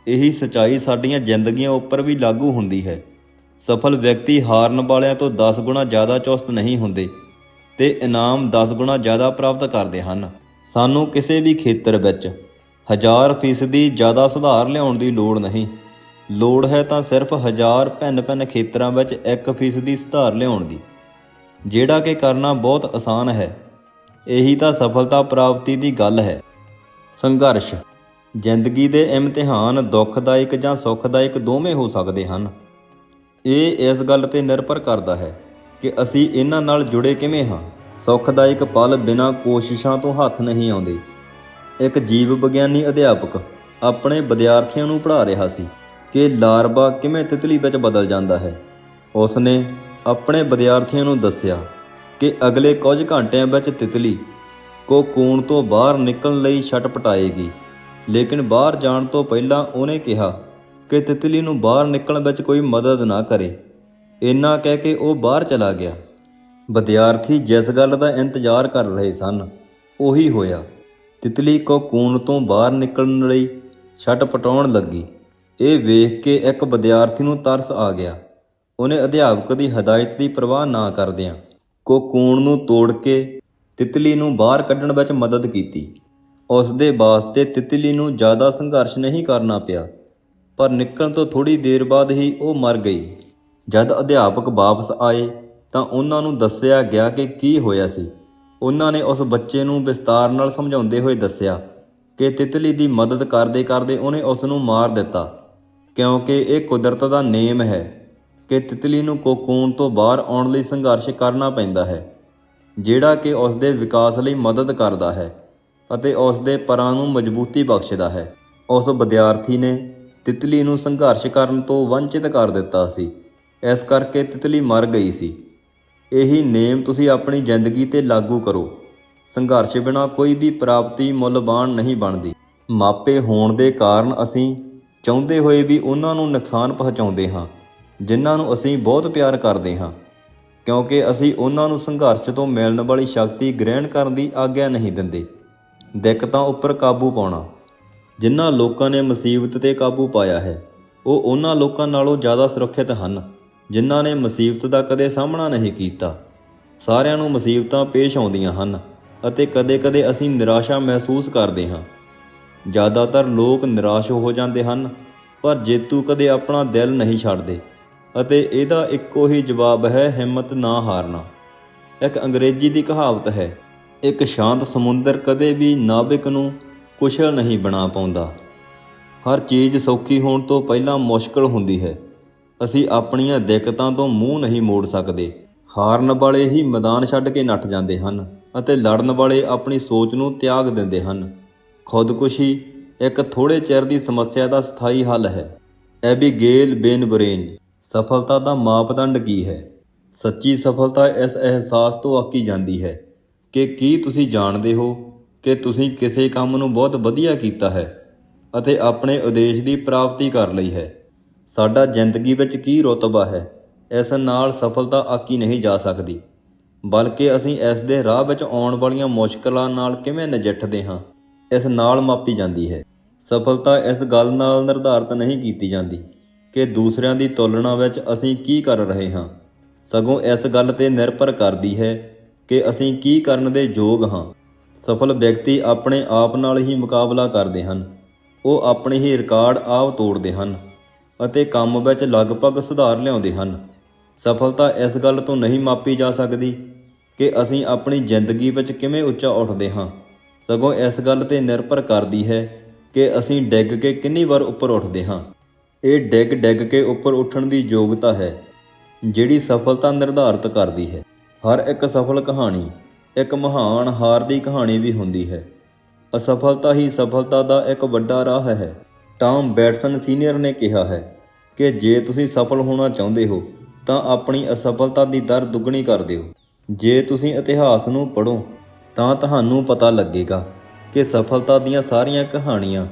[SPEAKER 1] ਇਹੀ ਸੱਚਾਈ ਸਾਡੀਆਂ ਜ਼ਿੰਦਗੀਆਂ ਉੱਪਰ ਵੀ ਲਾਗੂ ਹੁੰਦੀ ਹੈ। ਸਫਲ ਵਿਅਕਤੀ ਹਾਰਨ ਵਾਲਿਆਂ ਤੋਂ 10 ਗੁਣਾ ਜ਼ਿਆਦਾ ਚੁਸਤ ਨਹੀਂ ਹੁੰਦੇ ਤੇ ਇਨਾਮ 10 ਗੁਣਾ ਜ਼ਿਆਦਾ ਪ੍ਰਾਪਤ ਕਰਦੇ ਹਨ। ਸਾਨੂੰ ਕਿਸੇ ਵੀ ਖੇਤਰ ਵਿੱਚ 1000% ਜ਼ਿਆਦਾ ਸੁਧਾਰ ਲਿਆਉਣ ਦੀ ਲੋੜ ਨਹੀਂ। ਲੋੜ ਹੈ ਤਾਂ ਸਿਰਫ 1000 ਭਿੰਨ-ਭਿੰਨ ਖੇਤਰਾਂ ਵਿੱਚ 1% ਸੁਧਾਰ ਲਿਆਉਣ ਦੀ, ਜਿਹੜਾ ਕਿ ਕਰਨਾ ਬਹੁਤ ਆਸਾਨ ਹੈ। ਇਹੀ ਤਾਂ ਸਫਲਤਾ ਪ੍ਰਾਪਤੀ ਦੀ ਗੱਲ ਹੈ। ਸੰਘਰਸ਼। ਜ਼ਿੰਦਗੀ ਦੇ ਇਮਤਿਹਾਨ ਦੁੱਖਦਾਇਕ ਜਾਂ ਸੁਖਦਾਇਕ ਦੋਵੇਂ ਹੋ ਸਕਦੇ ਹਨ। ਇਹ ਇਸ ਗੱਲ 'ਤੇ ਨਿਰਭਰ ਕਰਦਾ ਹੈ ਕਿ ਅਸੀਂ ਇਹਨਾਂ ਨਾਲ ਜੁੜੇ ਕਿਵੇਂ ਹਾਂ। ਸੁਖਦਾਇਕ ਪਲ ਬਿਨਾਂ ਕੋਸ਼ਿਸ਼ਾਂ ਤੋਂ ਹੱਥ ਨਹੀਂ ਆਉਂਦੇ। ਇੱਕ ਜੀਵ ਵਿਗਿਆਨੀ ਅਧਿਆਪਕ ਆਪਣੇ ਵਿਦਿਆਰਥੀਆਂ ਨੂੰ ਪੜ੍ਹਾ ਰਿਹਾ ਸੀ ਕਿ ਲਾਰਵਾ ਕਿਵੇਂ ਤਿਤਲੀ ਵਿੱਚ ਬਦਲ ਜਾਂਦਾ ਹੈ। ਉਸ ਨੇ ਆਪਣੇ ਵਿਦਿਆਰਥੀਆਂ ਨੂੰ ਦੱਸਿਆ ਕਿ ਅਗਲੇ ਕੁਝ ਘੰਟਿਆਂ ਵਿੱਚ ਤਿਤਲੀ ਕੋਕੂਨ ਤੋਂ ਬਾਹਰ ਨਿਕਲਣ ਲਈ ਛਟਪਟਾਏਗੀ, ਲੇਕਿਨ ਬਾਹਰ ਜਾਣ ਤੋਂ ਪਹਿਲਾਂ ਉਹਨੇ ਕਿਹਾ ਕਿ ਤਿਤਲੀ ਨੂੰ ਬਾਹਰ ਨਿਕਲਣ ਵਿੱਚ ਕੋਈ ਮਦਦ ਨਾ ਕਰੇ। ਇੰਨਾ ਕਹਿ ਕੇ ਉਹ ਬਾਹਰ ਚਲਾ ਗਿਆ। ਵਿਦਿਆਰਥੀ ਜਿਸ ਗੱਲ ਦਾ ਇੰਤਜ਼ਾਰ ਕਰ ਰਹੇ ਸਨ ਉਹੀ ਹੋਇਆ। ਤਿਤਲੀ ਕੋਕੂਨ ਤੋਂ ਬਾਹਰ ਨਿਕਲਣ ਲਈ ਛਟਪਟਾਉਣ ਲੱਗੀ। ਇਹ ਵੇਖ ਕੇ ਇੱਕ ਵਿਦਿਆਰਥੀ ਨੂੰ ਤਰਸ ਆ ਗਿਆ। ਉਹਨੇ ਅਧਿਆਪਕ ਦੀ ਹਦਾਇਤ ਦੀ ਪਰਵਾਹ ਨਾ ਕਰਦਿਆਂ ਕੋਕੂਨ ਨੂੰ ਤੋੜ ਕੇ ਤਿਤਲੀ ਨੂੰ ਬਾਹਰ ਕੱਢਣ ਵਿੱਚ ਮਦਦ ਕੀਤੀ। ਉਸ ਦੇ ਵਾਸਤੇ ਤਿਤਲੀ ਨੂੰ ਜ਼ਿਆਦਾ ਸੰਘਰਸ਼ ਨਹੀਂ ਕਰਨਾ ਪਿਆ, ਪਰ ਨਿਕਲਣ ਤੋਂ ਥੋੜ੍ਹੀ ਦੇਰ ਬਾਅਦ ਹੀ ਉਹ ਮਰ ਗਈ। ਜਦ ਅਧਿਆਪਕ ਵਾਪਸ ਆਏ ਤਾਂ ਉਹਨਾਂ ਨੂੰ ਦੱਸਿਆ ਗਿਆ ਕਿ ਕੀ ਹੋਇਆ ਸੀ। ਉਹਨਾਂ ਨੇ ਉਸ ਬੱਚੇ ਨੂੰ ਵਿਸਤਾਰ ਨਾਲ ਸਮਝਾਉਂਦੇ ਹੋਏ ਦੱਸਿਆ ਕਿ ਤਿਤਲੀ ਦੀ ਮਦਦ ਕਰਦੇ ਕਰਦੇ ਉਹਨੇ ਉਸ ਨੂੰ ਮਾਰ ਦਿੱਤਾ, ਕਿਉਂਕਿ ਇਹ ਕੁਦਰਤ ਦਾ ਨੇਮ ਹੈ ਕਿ ਤਿਤਲੀ ਨੂੰ ਕੋਕੂਨ ਤੋਂ ਬਾਹਰ ਆਉਣ ਲਈ ਸੰਘਰਸ਼ ਕਰਨਾ ਪੈਂਦਾ ਹੈ, ਜਿਹੜਾ ਕਿ ਉਸ ਦੇ ਵਿਕਾਸ ਲਈ ਮਦਦ ਕਰਦਾ ਹੈ ਅਤੇ ਉਸ ਦੇ ਪਰਾਂ ਨੂੰ ਮਜ਼ਬੂਤੀ ਬਖਸ਼ਦਾ ਹੈ। ਉਸ ਵਿਦਿਆਰਥੀ ਨੇ ਤਿਤਲੀ ਨੂੰ ਸੰਘਰਸ਼ ਕਰਨ ਤੋਂ ਵੰਚਿਤ ਕਰ ਦਿੱਤਾ ਸੀ, ਇਸ ਕਰਕੇ ਤਿਤਲੀ ਮਰ ਗਈ ਸੀ। ਇਹੀ ਨੇਮ ਤੁਸੀਂ ਆਪਣੀ ਜ਼ਿੰਦਗੀ 'ਤੇ ਲਾਗੂ ਕਰੋ। ਸੰਘਰਸ਼ ਬਿਨਾਂ ਕੋਈ ਵੀ ਪ੍ਰਾਪਤੀ ਮੁੱਲਵਾਨ ਨਹੀਂ ਬਣਦੀ। ਮਾਪੇ ਹੋਣ ਦੇ ਕਾਰਨ ਅਸੀਂ ਚਾਹੁੰਦੇ ਹੋਏ ਵੀ ਉਹਨਾਂ ਨੂੰ ਨੁਕਸਾਨ ਪਹੁੰਚਾਉਂਦੇ ਹਾਂ ਜਿਨ੍ਹਾਂ ਨੂੰ ਅਸੀਂ ਬਹੁਤ ਪਿਆਰ ਕਰਦੇ ਹਾਂ, ਕਿਉਂਕਿ ਅਸੀਂ ਉਹਨਾਂ ਨੂੰ ਸੰਘਰਸ਼ ਤੋਂ ਮਿਲਣ ਵਾਲੀ ਸ਼ਕਤੀ ਗ੍ਰਹਿਣ ਕਰਨ ਦੀ ਆਗਿਆ ਨਹੀਂ ਦਿੰਦੇ। ਦਿੱਕਤਾਂ ਉੱਪਰ ਕਾਬੂ ਪਾਉਣਾ। ਜਿਨ੍ਹਾਂ ਲੋਕਾਂ ਨੇ ਮੁਸੀਬਤ 'ਤੇ ਕਾਬੂ ਪਾਇਆ ਹੈ ਉਹ ਉਹਨਾਂ ਲੋਕਾਂ ਨਾਲੋਂ ਜ਼ਿਆਦਾ ਸੁਰੱਖਿਅਤ ਹਨ ਜਿਨ੍ਹਾਂ ਨੇ ਮੁਸੀਬਤ ਦਾ ਕਦੇ ਸਾਹਮਣਾ ਨਹੀਂ ਕੀਤਾ। ਸਾਰਿਆਂ ਨੂੰ ਮੁਸੀਬਤਾਂ ਪੇਸ਼ ਆਉਂਦੀਆਂ ਹਨ ਅਤੇ ਕਦੇ-ਕਦੇ ਅਸੀਂ ਨਿਰਾਸ਼ਾ ਮਹਿਸੂਸ ਕਰਦੇ ਹਾਂ। ਜ਼ਿਆਦਾਤਰ ਲੋਕ ਨਿਰਾਸ਼ ਹੋ ਜਾਂਦੇ ਹਨ, ਪਰ ਜੇਤੂ ਕਦੇ ਆਪਣਾ ਦਿਲ ਨਹੀਂ ਛੱਡਦੇ ਅਤੇ ਇਹਦਾ ਇੱਕੋ ਹੀ ਜਵਾਬ ਹੈ, ਹਿੰਮਤ ਨਾ ਹਾਰਨਾ। ਇੱਕ ਅੰਗਰੇਜ਼ੀ ਦੀ ਕਹਾਵਤ ਹੈ, ਇੱਕ ਸ਼ਾਂਤ ਸਮੁੰਦਰ ਕਦੇ ਵੀ ਨਾਵਿਕ ਨੂੰ ਕੁਸ਼ਲ ਨਹੀਂ ਬਣਾ ਪਾਉਂਦਾ। ਹਰ ਚੀਜ਼ ਸੌਖੀ ਹੋਣ ਤੋਂ ਪਹਿਲਾਂ ਮੁਸ਼ਕਲ ਹੁੰਦੀ ਹੈ। ਅਸੀਂ ਆਪਣੀਆਂ ਦਿੱਕਤਾਂ ਤੋਂ ਮੂੰਹ ਨਹੀਂ ਮੋੜ ਸਕਦੇ। ਹਾਰਨ ਵਾਲੇ ਹੀ ਮੈਦਾਨ ਛੱਡ ਕੇ ਨੱਠ ਜਾਂਦੇ ਹਨ ਅਤੇ ਲੜਨ ਵਾਲੇ ਆਪਣੀ ਸੋਚ ਨੂੰ ਤਿਆਗ ਦਿੰਦੇ ਹਨ। ਖੁਦਕੁਸ਼ੀ ਇੱਕ ਥੋੜ੍ਹੇ ਚਿਰ ਦੀ ਸਮੱਸਿਆ ਦਾ ਸਥਾਈ ਹੱਲ ਹੈ। ਐਬੀਗੇਲ ਬੇਨ ਬੁਰੇਨ। ਸਫਲਤਾ ਦਾ ਮਾਪਦੰਡ ਕੀ ਹੈ? ਸੱਚੀ ਸਫਲਤਾ ਇਸ ਅਹਿਸਾਸ ਤੋਂ ਆਕੀ ਜਾਂਦੀ ਹੈ ਕਿ ਕੀ ਤੁਸੀਂ ਜਾਣਦੇ ਹੋ ਕਿ ਤੁਸੀਂ ਕਿਸੇ ਕੰਮ ਨੂੰ ਬਹੁਤ ਵਧੀਆ ਕੀਤਾ ਹੈ ਅਤੇ ਆਪਣੇ ਉਦੇਸ਼ ਦੀ ਪ੍ਰਾਪਤੀ ਕਰ ਲਈ ਹੈ। ਸਾਡਾ ਜ਼ਿੰਦਗੀ ਵਿੱਚ ਕੀ ਰੁਤਬਾ ਹੈ, ਇਸ ਨਾਲ ਸਫਲਤਾ ਆਕੀ ਨਹੀਂ ਜਾ ਸਕਦੀ, ਬਲਕਿ ਅਸੀਂ ਇਸ ਦੇ ਰਾਹ ਵਿੱਚ ਆਉਣ ਵਾਲੀਆਂ ਮੁਸ਼ਕਲਾਂ ਨਾਲ ਕਿਵੇਂ ਨਜਿੱਠਦੇ ਹਾਂ, ਇਸ ਨਾਲ ਮਾਪੀ ਜਾਂਦੀ ਹੈ। ਸਫਲਤਾ ਇਸ ਗੱਲ ਨਾਲ ਨਿਰਧਾਰਤ ਨਹੀਂ ਕੀਤੀ ਜਾਂਦੀ ਕਿ ਦੂਸਰਿਆਂ ਦੀ ਤੁਲਨਾ ਵਿੱਚ ਅਸੀਂ ਕੀ ਕਰ ਰਹੇ ਹਾਂ, ਸਗੋਂ ਇਸ ਗੱਲ 'ਤੇ ਨਿਰਭਰ ਕਰਦੀ ਹੈ ਕਿ ਅਸੀਂ ਕੀ ਕਰਨ ਦੇ ਯੋਗ ਹਾਂ। ਸਫਲ ਵਿਅਕਤੀ ਆਪਣੇ ਆਪ ਨਾਲ ਹੀ ਮੁਕਾਬਲਾ ਕਰਦੇ ਹਨ। ਉਹ ਆਪਣੇ ਹੀ ਰਿਕਾਰਡ ਆਪ ਤੋੜਦੇ ਹਨ ਅਤੇ ਕੰਮ ਵਿੱਚ ਲਗਭਗ ਸੁਧਾਰ ਲਿਆਉਂਦੇ ਹਨ। ਸਫਲਤਾ ਇਸ ਗੱਲ ਤੋਂ ਨਹੀਂ ਮਾਪੀ ਜਾ ਸਕਦੀ ਕਿ ਅਸੀਂ ਆਪਣੀ ਜ਼ਿੰਦਗੀ ਵਿੱਚ ਕਿਵੇਂ ਉੱਚਾ ਉੱਠਦੇ ਹਾਂ, ਸਗੋਂ ਇਸ ਗੱਲ 'ਤੇ ਨਿਰਭਰ ਕਰਦੀ ਹੈ ਕਿ ਅਸੀਂ ਡਿੱਗ ਕੇ ਕਿੰਨੀ ਵਾਰ ਉੱਪਰ ਉੱਠਦੇ ਹਾਂ। ਇਹ ਡਿੱਗ ਕੇ ਉੱਪਰ ਉੱਠਣ ਦੀ ਯੋਗਤਾ ਹੈ ਜਿਹੜੀ ਸਫਲਤਾ ਨਿਰਧਾਰਤ ਕਰਦੀ ਹੈ। ਹਰ ਇੱਕ ਸਫਲ ਕਹਾਣੀ ਇੱਕ ਮਹਾਨ ਹਾਰ ਦੀ ਕਹਾਣੀ ਵੀ ਹੁੰਦੀ ਹੈ। ਅਸਫਲਤਾ ਹੀ ਸਫਲਤਾ ਦਾ ਇੱਕ ਵੱਡਾ ਰਾਹ ਹੈ। ਟਾਮ ਬੈਟਸਨ ਸੀਨੀਅਰ ਨੇ ਕਿਹਾ ਹੈ ਕਿ ਜੇ ਤੁਸੀਂ ਸਫਲ ਹੋਣਾ ਚਾਹੁੰਦੇ ਹੋ ਤਾਂ ਆਪਣੀ ਅਸਫਲਤਾ ਦੀ ਦਰ ਦੁੱਗਣੀ ਕਰ ਦਿਓ। ਜੇ ਤੁਸੀਂ ਇਤਿਹਾਸ ਨੂੰ ਪੜ੍ਹੋ ਤਾਂ ਤੁਹਾਨੂੰ ਪਤਾ ਲੱਗੇਗਾ ਕਿ ਸਫਲਤਾ ਦੀਆਂ ਸਾਰੀਆਂ ਕਹਾਣੀਆਂ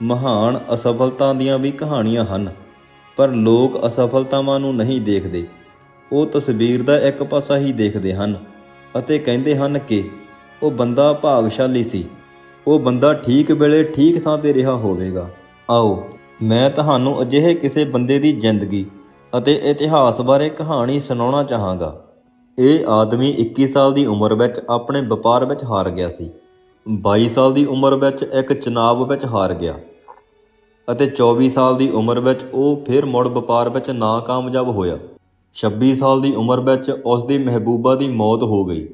[SPEAKER 1] ਮਹਾਨ ਅਸਫਲਤਾ ਦੀਆਂ ਵੀ ਕਹਾਣੀਆਂ ਹਨ, ਪਰ ਲੋਕ ਅਸਫਲਤਾਵਾਂ ਨੂੰ ਨਹੀਂ ਦੇਖਦੇ। ਉਹ ਤਸਵੀਰ ਦਾ ਇੱਕ ਪਾਸਾ ਹੀ ਦੇਖਦੇ ਹਨ ਅਤੇ ਕਹਿੰਦੇ ਹਨ ਕਿ ਉਹ ਬੰਦਾ ਭਾਗਸ਼ਾਲੀ ਸੀ, ਉਹ ਬੰਦਾ ਠੀਕ ਵੇਲੇ ਠੀਕ ਥਾਂ 'ਤੇ ਰਿਹਾ ਹੋਵੇਗਾ। ਆਓ ਮੈਂ ਤੁਹਾਨੂੰ ਅਜਿਹੇ ਕਿਸੇ ਬੰਦੇ ਦੀ ਜ਼ਿੰਦਗੀ ਅਤੇ ਇਤਿਹਾਸ ਬਾਰੇ ਕਹਾਣੀ ਸੁਣਾਉਣਾ ਚਾਹਾਂਗਾ। ਇਹ ਆਦਮੀ 21 ਸਾਲ ਦੀ ਉਮਰ ਵਿੱਚ ਆਪਣੇ ਵਪਾਰ ਵਿੱਚ ਹਾਰ ਗਿਆ ਸੀ। 22 ਸਾਲ ਦੀ ਉਮਰ ਵਿੱਚ ਇੱਕ ਚੁਣਾਵ ਵਿੱਚ ਹਾਰ ਗਿਆ ਅਤੇ 24 ਸਾਲ ਦੀ ਉਮਰ ਵਿੱਚ ਉਹ ਫਿਰ ਮੁੜ ਵਪਾਰ ਵਿੱਚ ਨਾਕਾਮਯਾਬ ਹੋਇਆ। 26 ਸਾਲ ਦੀ ਉਮਰ ਵਿੱਚ ਉਸ ਦੀ ਮਹਿਬੂਬਾ ਦੀ ਮੌਤ ਹੋ ਗਈ।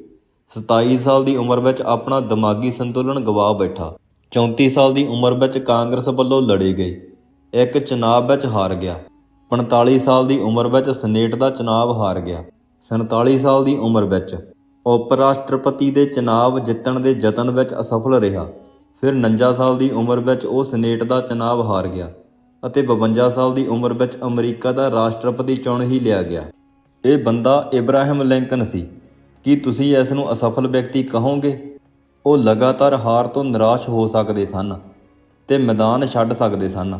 [SPEAKER 1] 27 ਸਾਲ ਦੀ ਉਮਰ ਵਿੱਚ ਆਪਣਾ ਦਿਮਾਗੀ ਸੰਤੁਲਨ ਗਵਾ ਬੈਠਾ। 34 ਸਾਲ ਦੀ ਉਮਰ ਵਿੱਚ ਕਾਂਗਰਸ ਵੱਲੋਂ ਲੜੇ ਗਏ ਇੱਕ ਚੁਣਾਵ ਵਿੱਚ ਹਾਰ ਗਿਆ। 45 ਸਾਲ ਦੀ ਉਮਰ ਵਿੱਚ ਸੈਨੇਟ ਦਾ ਚੁਣਾਵ ਹਾਰ ਗਿਆ। 47 ਸਾਲ ਦੀ ਉਮਰ ਵਿੱਚ ਉਪ ਰਾਸ਼ਟਰਪਤੀ ਦੇ ਚੁਣਾਵ ਜਿੱਤਣ ਦੇ ਯਤਨ ਵਿੱਚ ਅਸਫਲ ਰਿਹਾ। ਫਿਰ 49 ਸਾਲ ਦੀ ਉਮਰ ਵਿੱਚ ਉਹ ਸੈਨੇਟ ਦਾ ਚੁਣਾਵ ਹਾਰ ਗਿਆ ਅਤੇ 52 ਸਾਲ ਦੀ ਉਮਰ ਵਿੱਚ ਅਮਰੀਕਾ ਦਾ ਰਾਸ਼ਟਰਪਤੀ ਚੁਣ ਹੀ ਲਿਆ ਗਿਆ। ਇਹ ਬੰਦਾ ਇਬਰਾਹਿਮ ਲਿੰਕਨ ਸੀ। ਕੀ ਤੁਸੀਂ ਇਸ ਨੂੰ ਅਸਫਲ ਵਿਅਕਤੀ ਕਹੋਗੇ? ਉਹ ਲਗਾਤਾਰ ਹਾਰ ਤੋਂ ਨਿਰਾਸ਼ ਹੋ ਸਕਦੇ ਸਨ ਤੇ ਮੈਦਾਨ ਛੱਡ ਸਕਦੇ ਸਨ,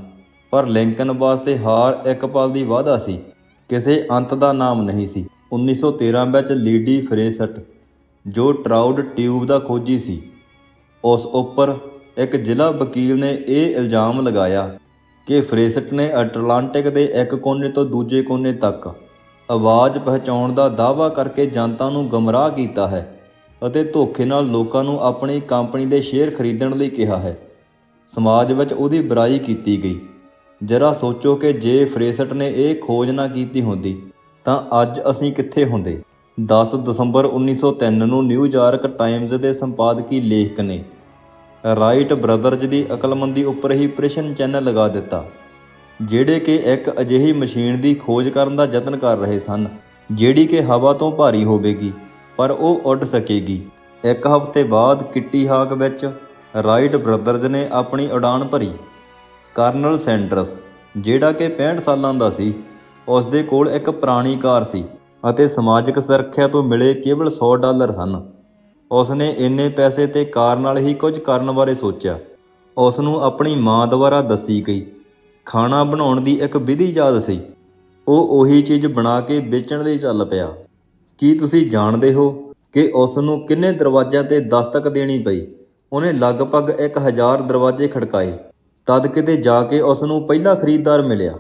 [SPEAKER 1] ਪਰ ਲਿੰਕਨ ਵਾਸਤੇ ਹਾਰ ਇੱਕ ਪਲ ਦੀ ਵਾਅਦਾ ਸੀ, ਕਿਸੇ ਅੰਤ ਦਾ ਨਾਮ ਨਹੀਂ ਸੀ। 1913 ਵਿੱਚ ਲੀਡੀ ਫਰੇਸਟ, ਜੋ ਟਰਾਊਡ ਟਿਊਬ ਦਾ ਖੋਜੀ ਸੀ, ਉਸ ਉੱਪਰ ਇੱਕ ਜ਼ਿਲ੍ਹਾ ਵਕੀਲ ਨੇ ਇਹ ਇਲਜ਼ਾਮ ਲਗਾਇਆ ਕਿ ਫਰੇਸਟ ਨੇ ਅਟਲਾਂਟਿਕ ਦੇ ਇੱਕ ਕੋਨੇ ਤੋਂ ਦੂਜੇ ਕੋਨੇ ਤੱਕ ਆਵਾਜ਼ ਪਹੁੰਚਾਉਣ ਦਾ ਦਾਅਵਾ ਕਰਕੇ ਜਨਤਾ ਨੂੰ ਗਮਰਾਹ ਕੀਤਾ ਹੈ ਅਤੇ ਧੋਖੇ ਨਾਲ ਲੋਕਾਂ ਨੂੰ ਆਪਣੀ ਕੰਪਨੀ ਦੇ ਸ਼ੇਅਰ ਖਰੀਦਣ ਲਈ ਕਿਹਾ ਹੈ। ਸਮਾਜ ਵਿੱਚ ਉਹਦੀ ਬੁਰਾਈ ਕੀਤੀ ਗਈ। ਜਰਾ ਸੋਚੋ ਕਿ ਜੇ ਫਰੇਸਟ ਨੇ ਇਹ ਖੋਜ ਨਾ ਕੀਤੀ ਹੁੰਦੀ ਤਾਂ ਅੱਜ ਅਸੀਂ ਕਿੱਥੇ ਹੁੰਦੇ। 10 ਦਸੰਬਰ 1903 ਨੂੰ ਨਿਊਯਾਰਕ ਟਾਈਮਜ਼ ਦੇ ਸੰਪਾਦਕੀ ਲੇਖਕ ਨੇ ਰਾਈਟ ਬ੍ਰਦਰਜ਼ ਦੀ ਅਕਲਮੰਦੀ ਉੱਪਰ ਹੀ ਪ੍ਰਸ਼ਨ ਚਿੰਨ੍ਹ ਲਗਾ ਦਿੱਤਾ, ਜਿਹੜੇ ਕਿ ਇੱਕ ਅਜਿਹੀ ਮਸ਼ੀਨ ਦੀ ਖੋਜ ਕਰਨ ਦਾ ਯਤਨ ਕਰ ਰਹੇ ਸਨ ਜਿਹੜੀ ਕਿ ਹਵਾ ਤੋਂ ਭਾਰੀ ਹੋਵੇਗੀ ਪਰ ਉਹ ਉੱਡ ਸਕੇਗੀ। ਇੱਕ ਹਫ਼ਤੇ ਬਾਅਦ ਕਿੱਟੀ ਹਾਕ ਵਿੱਚ ਰਾਈਟ ਬ੍ਰਦਰਜ਼ ਨੇ ਆਪਣੀ ਉਡਾਨ ਭਰੀ। ਕਰਨਲ ਸੈਂਡਰਸ, ਜਿਹੜਾ ਕਿ 65 ਸਾਲਾਂ ਦਾ ਸੀ, ਉਸ ਦੇ ਕੋਲ ਇੱਕ ਪੁਰਾਣੀ ਕਾਰ ਸੀ ਅਤੇ ਸਮਾਜਿਕ ਸੁਰੱਖਿਆ ਤੋਂ ਮਿਲੇ ਕੇਵਲ $100 ਸਨ। ਉਸ ਨੇ ਇੰਨੇ ਪੈਸੇ ਤੇ ਕਾਰ ਨਾਲ ਹੀ ਕੁਝ ਕਰਨ ਬਾਰੇ ਸੋਚਿਆ। ਉਸ ਨੂੰ ਆਪਣੀ ਮਾਂ ਦੁਆਰਾ ਦੱਸੀ ਗਈ ਖਾਣਾ ਬਣਾਉਣ ਦੀ ਇੱਕ ਵਿਧੀ ਯਾਦ ਸੀ। ਉਹ ਉਹੀ ਚੀਜ਼ ਬਣਾ ਕੇ ਵੇਚਣ ਲਈ ਚੱਲ ਪਿਆ। ਕੀ ਤੁਸੀਂ ਜਾਣਦੇ ਹੋ ਕਿ ਉਸ ਨੂੰ ਕਿੰਨੇ ਦਰਵਾਜ਼ਿਆਂ 'ਤੇ ਦਸਤਕ ਦੇਣੀ ਪਈ? ਉਹਨੇ ਲਗਭਗ 1000 ਦਰਵਾਜ਼ੇ ਖੜਕਾਏ, ਤਦ ਕਿਤੇ ਜਾ ਕੇ ਉਸ ਨੂੰ ਪਹਿਲਾ ਖਰੀਦਦਾਰ ਮਿਲਿਆ।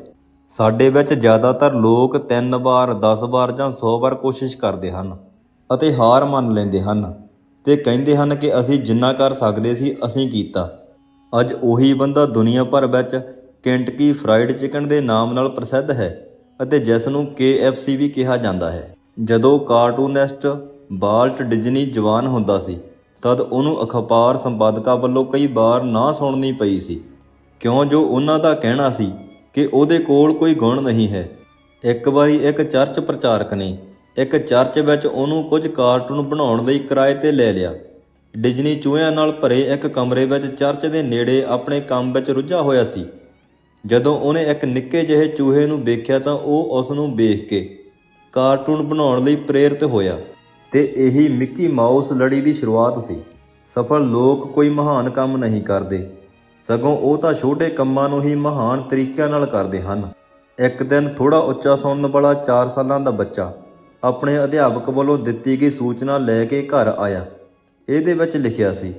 [SPEAKER 1] ਸਾਡੇ ਵਿੱਚ ਜ਼ਿਆਦਾਤਰ ਲੋਕ 3 ਵਾਰ, 10 ਵਾਰ ਜਾਂ 100 ਵਾਰ ਕੋਸ਼ਿਸ਼ ਕਰਦੇ ਹਨ ਅਤੇ ਹਾਰ ਮੰਨ ਲੈਂਦੇ ਹਨ ਤੇ ਕਹਿੰਦੇ ਹਨ ਕਿ ਅਸੀਂ ਜਿੰਨਾ ਕਰ ਸਕਦੇ ਸੀ ਅਸੀਂ ਕੀਤਾ। ਅੱਜ ਉਹੀ ਬੰਦਾ ਦੁਨੀਆ ਭਰ ਵਿੱਚ ਕੈਂਟਕੀ ਫਰਾਈਡ ਚਿਕਨ ਦੇ ਨਾਮ ਨਾਲ ਪ੍ਰਸਿੱਧ ਹੈ ਅਤੇ ਜਿਸ ਨੂੰ KFC ਵੀ ਕਿਹਾ ਜਾਂਦਾ ਹੈ। ਜਦੋਂ ਕਾਰਟੂਨਿਸਟ ਵਾਲਟ ਡਿਜ਼ਨੀ ਜਵਾਨ ਹੁੰਦਾ ਸੀ ਤਦ ਉਹਨੂੰ ਅਖਬਾਰ ਸੰਪਾਦਕਾਂ ਵੱਲੋਂ ਕਈ ਵਾਰ ਨਾ ਸੁਣਨੀ ਪਈ ਸੀ, ਕਿਉਂ ਜੋ ਉਹਨਾਂ ਦਾ ਕਹਿਣਾ ਸੀ ਕਿ ਉਹਦੇ ਕੋਲ ਕੋਈ ਗੁਣ ਨਹੀਂ ਹੈ। ਇੱਕ ਵਾਰੀ ਇੱਕ ਚਰਚ ਪ੍ਰਚਾਰਕ ਨੇ ਇੱਕ ਚਰਚ ਵਿੱਚ ਉਹਨੂੰ ਕੁਝ ਕਾਰਟੂਨ ਬਣਾਉਣ ਲਈ ਕਿਰਾਏ 'ਤੇ ਲੈ ਲਿਆ। ਡਿਜ਼ਨੀ ਚੂਹਿਆਂ ਨਾਲ ਭਰੇ ਇੱਕ ਕਮਰੇ ਵਿੱਚ ਚਰਚ ਦੇ ਨੇੜੇ ਆਪਣੇ ਕੰਮ ਵਿੱਚ ਰੁੱਝਾ ਹੋਇਆ ਸੀ। ਜਦੋਂ ਉਹਨੇ ਇੱਕ ਨਿੱਕੇ ਜਿਹੇ ਚੂਹੇ ਨੂੰ ਵੇਖਿਆ ਤਾਂ ਉਹ ਉਸ ਨੂੰ ਵੇਖ ਕੇ ਕਾਰਟੂਨ ਬਣਾਉਣ ਲਈ ਪ੍ਰੇਰਿਤ ਹੋਇਆ ਤੇ ਇਹੀ ਮਿੱਕੀ ਮਾਊਸ ਲੜੀ ਦੀ ਸ਼ੁਰੂਆਤ ਸੀ। ਸਫਲ ਲੋਕ ਕੋਈ ਮਹਾਨ ਕੰਮ ਨਹੀਂ ਕਰਦੇ, ਸਗੋਂ ਉਹ ਤਾਂ ਛੋਟੇ ਕੰਮਾਂ ਨੂੰ ਹੀ ਮਹਾਨ ਤਰੀਕਿਆਂ ਨਾਲ ਕਰਦੇ ਹਨ। ਇੱਕ ਦਿਨ ਥੋੜ੍ਹਾ ਉੱਚਾ ਸੁਣਨ ਵਾਲਾ 4 ਸਾਲਾਂ ਦਾ ਬੱਚਾ ਆਪਣੇ ਅਧਿਆਪਕ ਵੱਲੋਂ ਦਿੱਤੀ ਗਈ ਸੂਚਨਾ ਲੈ ਕੇ ਘਰ ਆਇਆ। ਇਹਦੇ ਵਿੱਚ ਲਿਖਿਆ ਸੀ,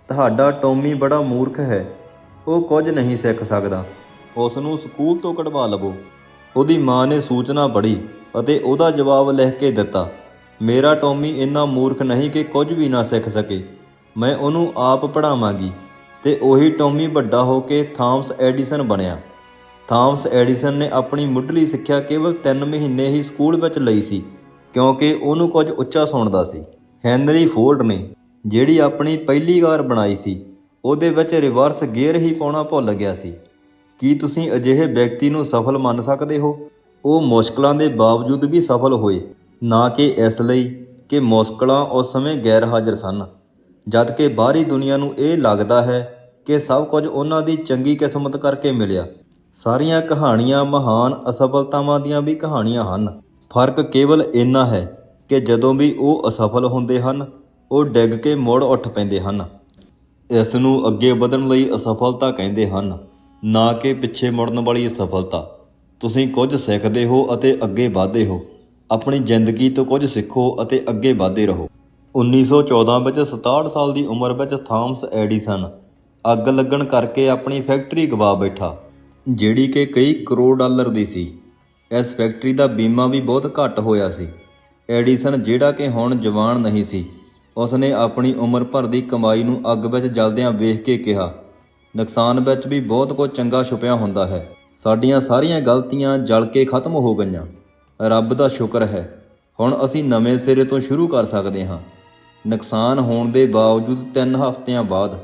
[SPEAKER 1] ਤੁਹਾਡਾ ਟੌਮੀ ਬੜਾ ਮੂਰਖ ਹੈ, ਉਹ ਕੁਝ ਨਹੀਂ ਸਿੱਖ ਸਕਦਾ, ਉਸ ਨੂੰ ਸਕੂਲ ਤੋਂ ਕਢਵਾ ਲਵੋ। ਉਹਦੀ ਮਾਂ ਨੇ ਸੂਚਨਾ ਪੜ੍ਹੀ ਅਤੇ ਉਹਦਾ ਜਵਾਬ ਲਿਖ ਕੇ ਦਿੱਤਾ, ਮੇਰਾ ਟੌਮੀ ਇੰਨਾ ਮੂਰਖ ਨਹੀਂ ਕਿ ਕੁਝ ਵੀ ਨਾ ਸਿੱਖ ਸਕੇ, ਮੈਂ ਉਹਨੂੰ ਆਪ ਪੜ੍ਹਾਵਾਂਗੀ। ਤੇ ਉਹੀ ਟੌਮੀ ਵੱਡਾ ਹੋ ਕੇ ਥਾਮਸ ਐਡੀਸਨ ਬਣਿਆ। ਥਾਮਸ ਐਡੀਸਨ ਨੇ ਆਪਣੀ ਮੁੱਢਲੀ ਸਿੱਖਿਆ ਕੇਵਲ 3 ਮਹੀਨੇ ਹੀ ਸਕੂਲ ਵਿੱਚ ਲਈ ਸੀ, ਕਿਉਂਕਿ ਉਹਨੂੰ ਕੁਝ ਉੱਚਾ ਸੁਣਦਾ ਸੀ। ਹੈਨਰੀ ਫੋਰਡ ਨੇ ਜਿਹੜੀ ਆਪਣੀ ਪਹਿਲੀ ਕਾਰ ਬਣਾਈ ਸੀ, ਉਹਦੇ ਵਿੱਚ ਰਿਵਰਸ ਗੇਅਰ ਹੀ ਪਾਉਣਾ ਭੁੱਲ ਗਿਆ ਸੀ। ਕੀ ਤੁਸੀਂ ਅਜਿਹੇ ਵਿਅਕਤੀ ਨੂੰ ਸਫਲ ਮੰਨ ਸਕਦੇ ਹੋ? ਉਹ ਮੁਸ਼ਕਲਾਂ ਦੇ ਬਾਵਜੂਦ ਵੀ ਸਫਲ ਹੋਏ, ਨਾ ਕਿ ਇਸ ਲਈ ਕਿ ਮੁਸ਼ਕਲਾਂ ਉਸ ਸਮੇਂ ਗੈਰ ਹਾਜ਼ਰ ਸਨ, ਜਦ ਕਿ ਬਾਹਰੀ ਦੁਨੀਆ ਨੂੰ ਇਹ ਲੱਗਦਾ ਹੈ ਕਿ ਸਭ ਕੁਝ ਉਹਨਾਂ ਦੀ ਚੰਗੀ ਕਿਸਮਤ ਕਰਕੇ ਮਿਲਿਆ। ਸਾਰੀਆਂ ਕਹਾਣੀਆਂ ਮਹਾਨ ਅਸਫਲਤਾਵਾਂ ਦੀਆਂ ਵੀ ਕਹਾਣੀਆਂ ਹਨ। ਫਰਕ ਕੇਵਲ ਇੰਨਾ ਹੈ ਕਿ ਜਦੋਂ ਵੀ ਉਹ ਅਸਫਲ ਹੁੰਦੇ ਹਨ ਉਹ ਡਿੱਗ ਕੇ ਮੁੜ ਉੱਠ ਪੈਂਦੇ ਹਨ। ਇਸ ਨੂੰ ਅੱਗੇ ਵਧਣ ਲਈ ਅਸਫਲਤਾ ਕਹਿੰਦੇ ਹਨ, ਨਾ ਕਿ ਪਿੱਛੇ ਮੁੜਨ ਵਾਲੀ ਅਸਫਲਤਾ। ਤੁਸੀਂ ਕੁਝ ਸਿੱਖਦੇ ਹੋ ਅਤੇ ਅੱਗੇ ਵਧਦੇ ਹੋ। ਆਪਣੀ ਜ਼ਿੰਦਗੀ ਤੋਂ ਕੁਝ ਸਿੱਖੋ ਅਤੇ ਅੱਗੇ ਵਧਦੇ ਰਹੋ। 1914 ਵਿੱਚ 67 ਸਾਲ ਦੀ ਉਮਰ ਵਿੱਚ ਥਾਮਸ ਐਡੀਸਨ ਅੱਗ ਲੱਗਣ ਕਰਕੇ ਆਪਣੀ ਫੈਕਟਰੀ ਗਵਾ ਬੈਠਾ, ਜਿਹੜੀ ਕਿ ਕਈ ਕਰੋੜ ਡਾਲਰ ਦੀ ਸੀ। ਇਸ ਫੈਕਟਰੀ ਦਾ ਬੀਮਾ ਵੀ ਬਹੁਤ ਘੱਟ ਹੋਇਆ ਸੀ। ਐਡੀਸਨ, ਜਿਹੜਾ ਕਿ ਹੁਣ ਜਵਾਨ ਨਹੀਂ ਸੀ, ਉਸਨੇ ਆਪਣੀ ਉਮਰ ਭਰ ਦੀ ਕਮਾਈ ਨੂੰ ਅੱਗ ਵਿੱਚ ਜਲਦਿਆਂ ਵੇਖ ਕੇ ਕਿਹਾ, ਨੁਕਸਾਨ ਵਿੱਚ ਵੀ ਬਹੁਤ ਕੁਝ ਚੰਗਾ ਛੁਪਿਆ ਹੁੰਦਾ ਹੈ। ਸਾਡੀਆਂ ਸਾਰੀਆਂ ਗਲਤੀਆਂ ਜਲ ਕੇ ਖਤਮ ਹੋ ਗਈਆਂ। ਰੱਬ ਦਾ ਸ਼ੁਕਰ ਹੈ, ਹੁਣ ਅਸੀਂ ਨਵੇਂ ਸਿਰੇ ਤੋਂ ਸ਼ੁਰੂ ਕਰ ਸਕਦੇ ਹਾਂ। ਨੁਕਸਾਨ ਹੋਣ ਦੇ ਬਾਵਜੂਦ 3 ਹਫ਼ਤਿਆਂ ਬਾਅਦ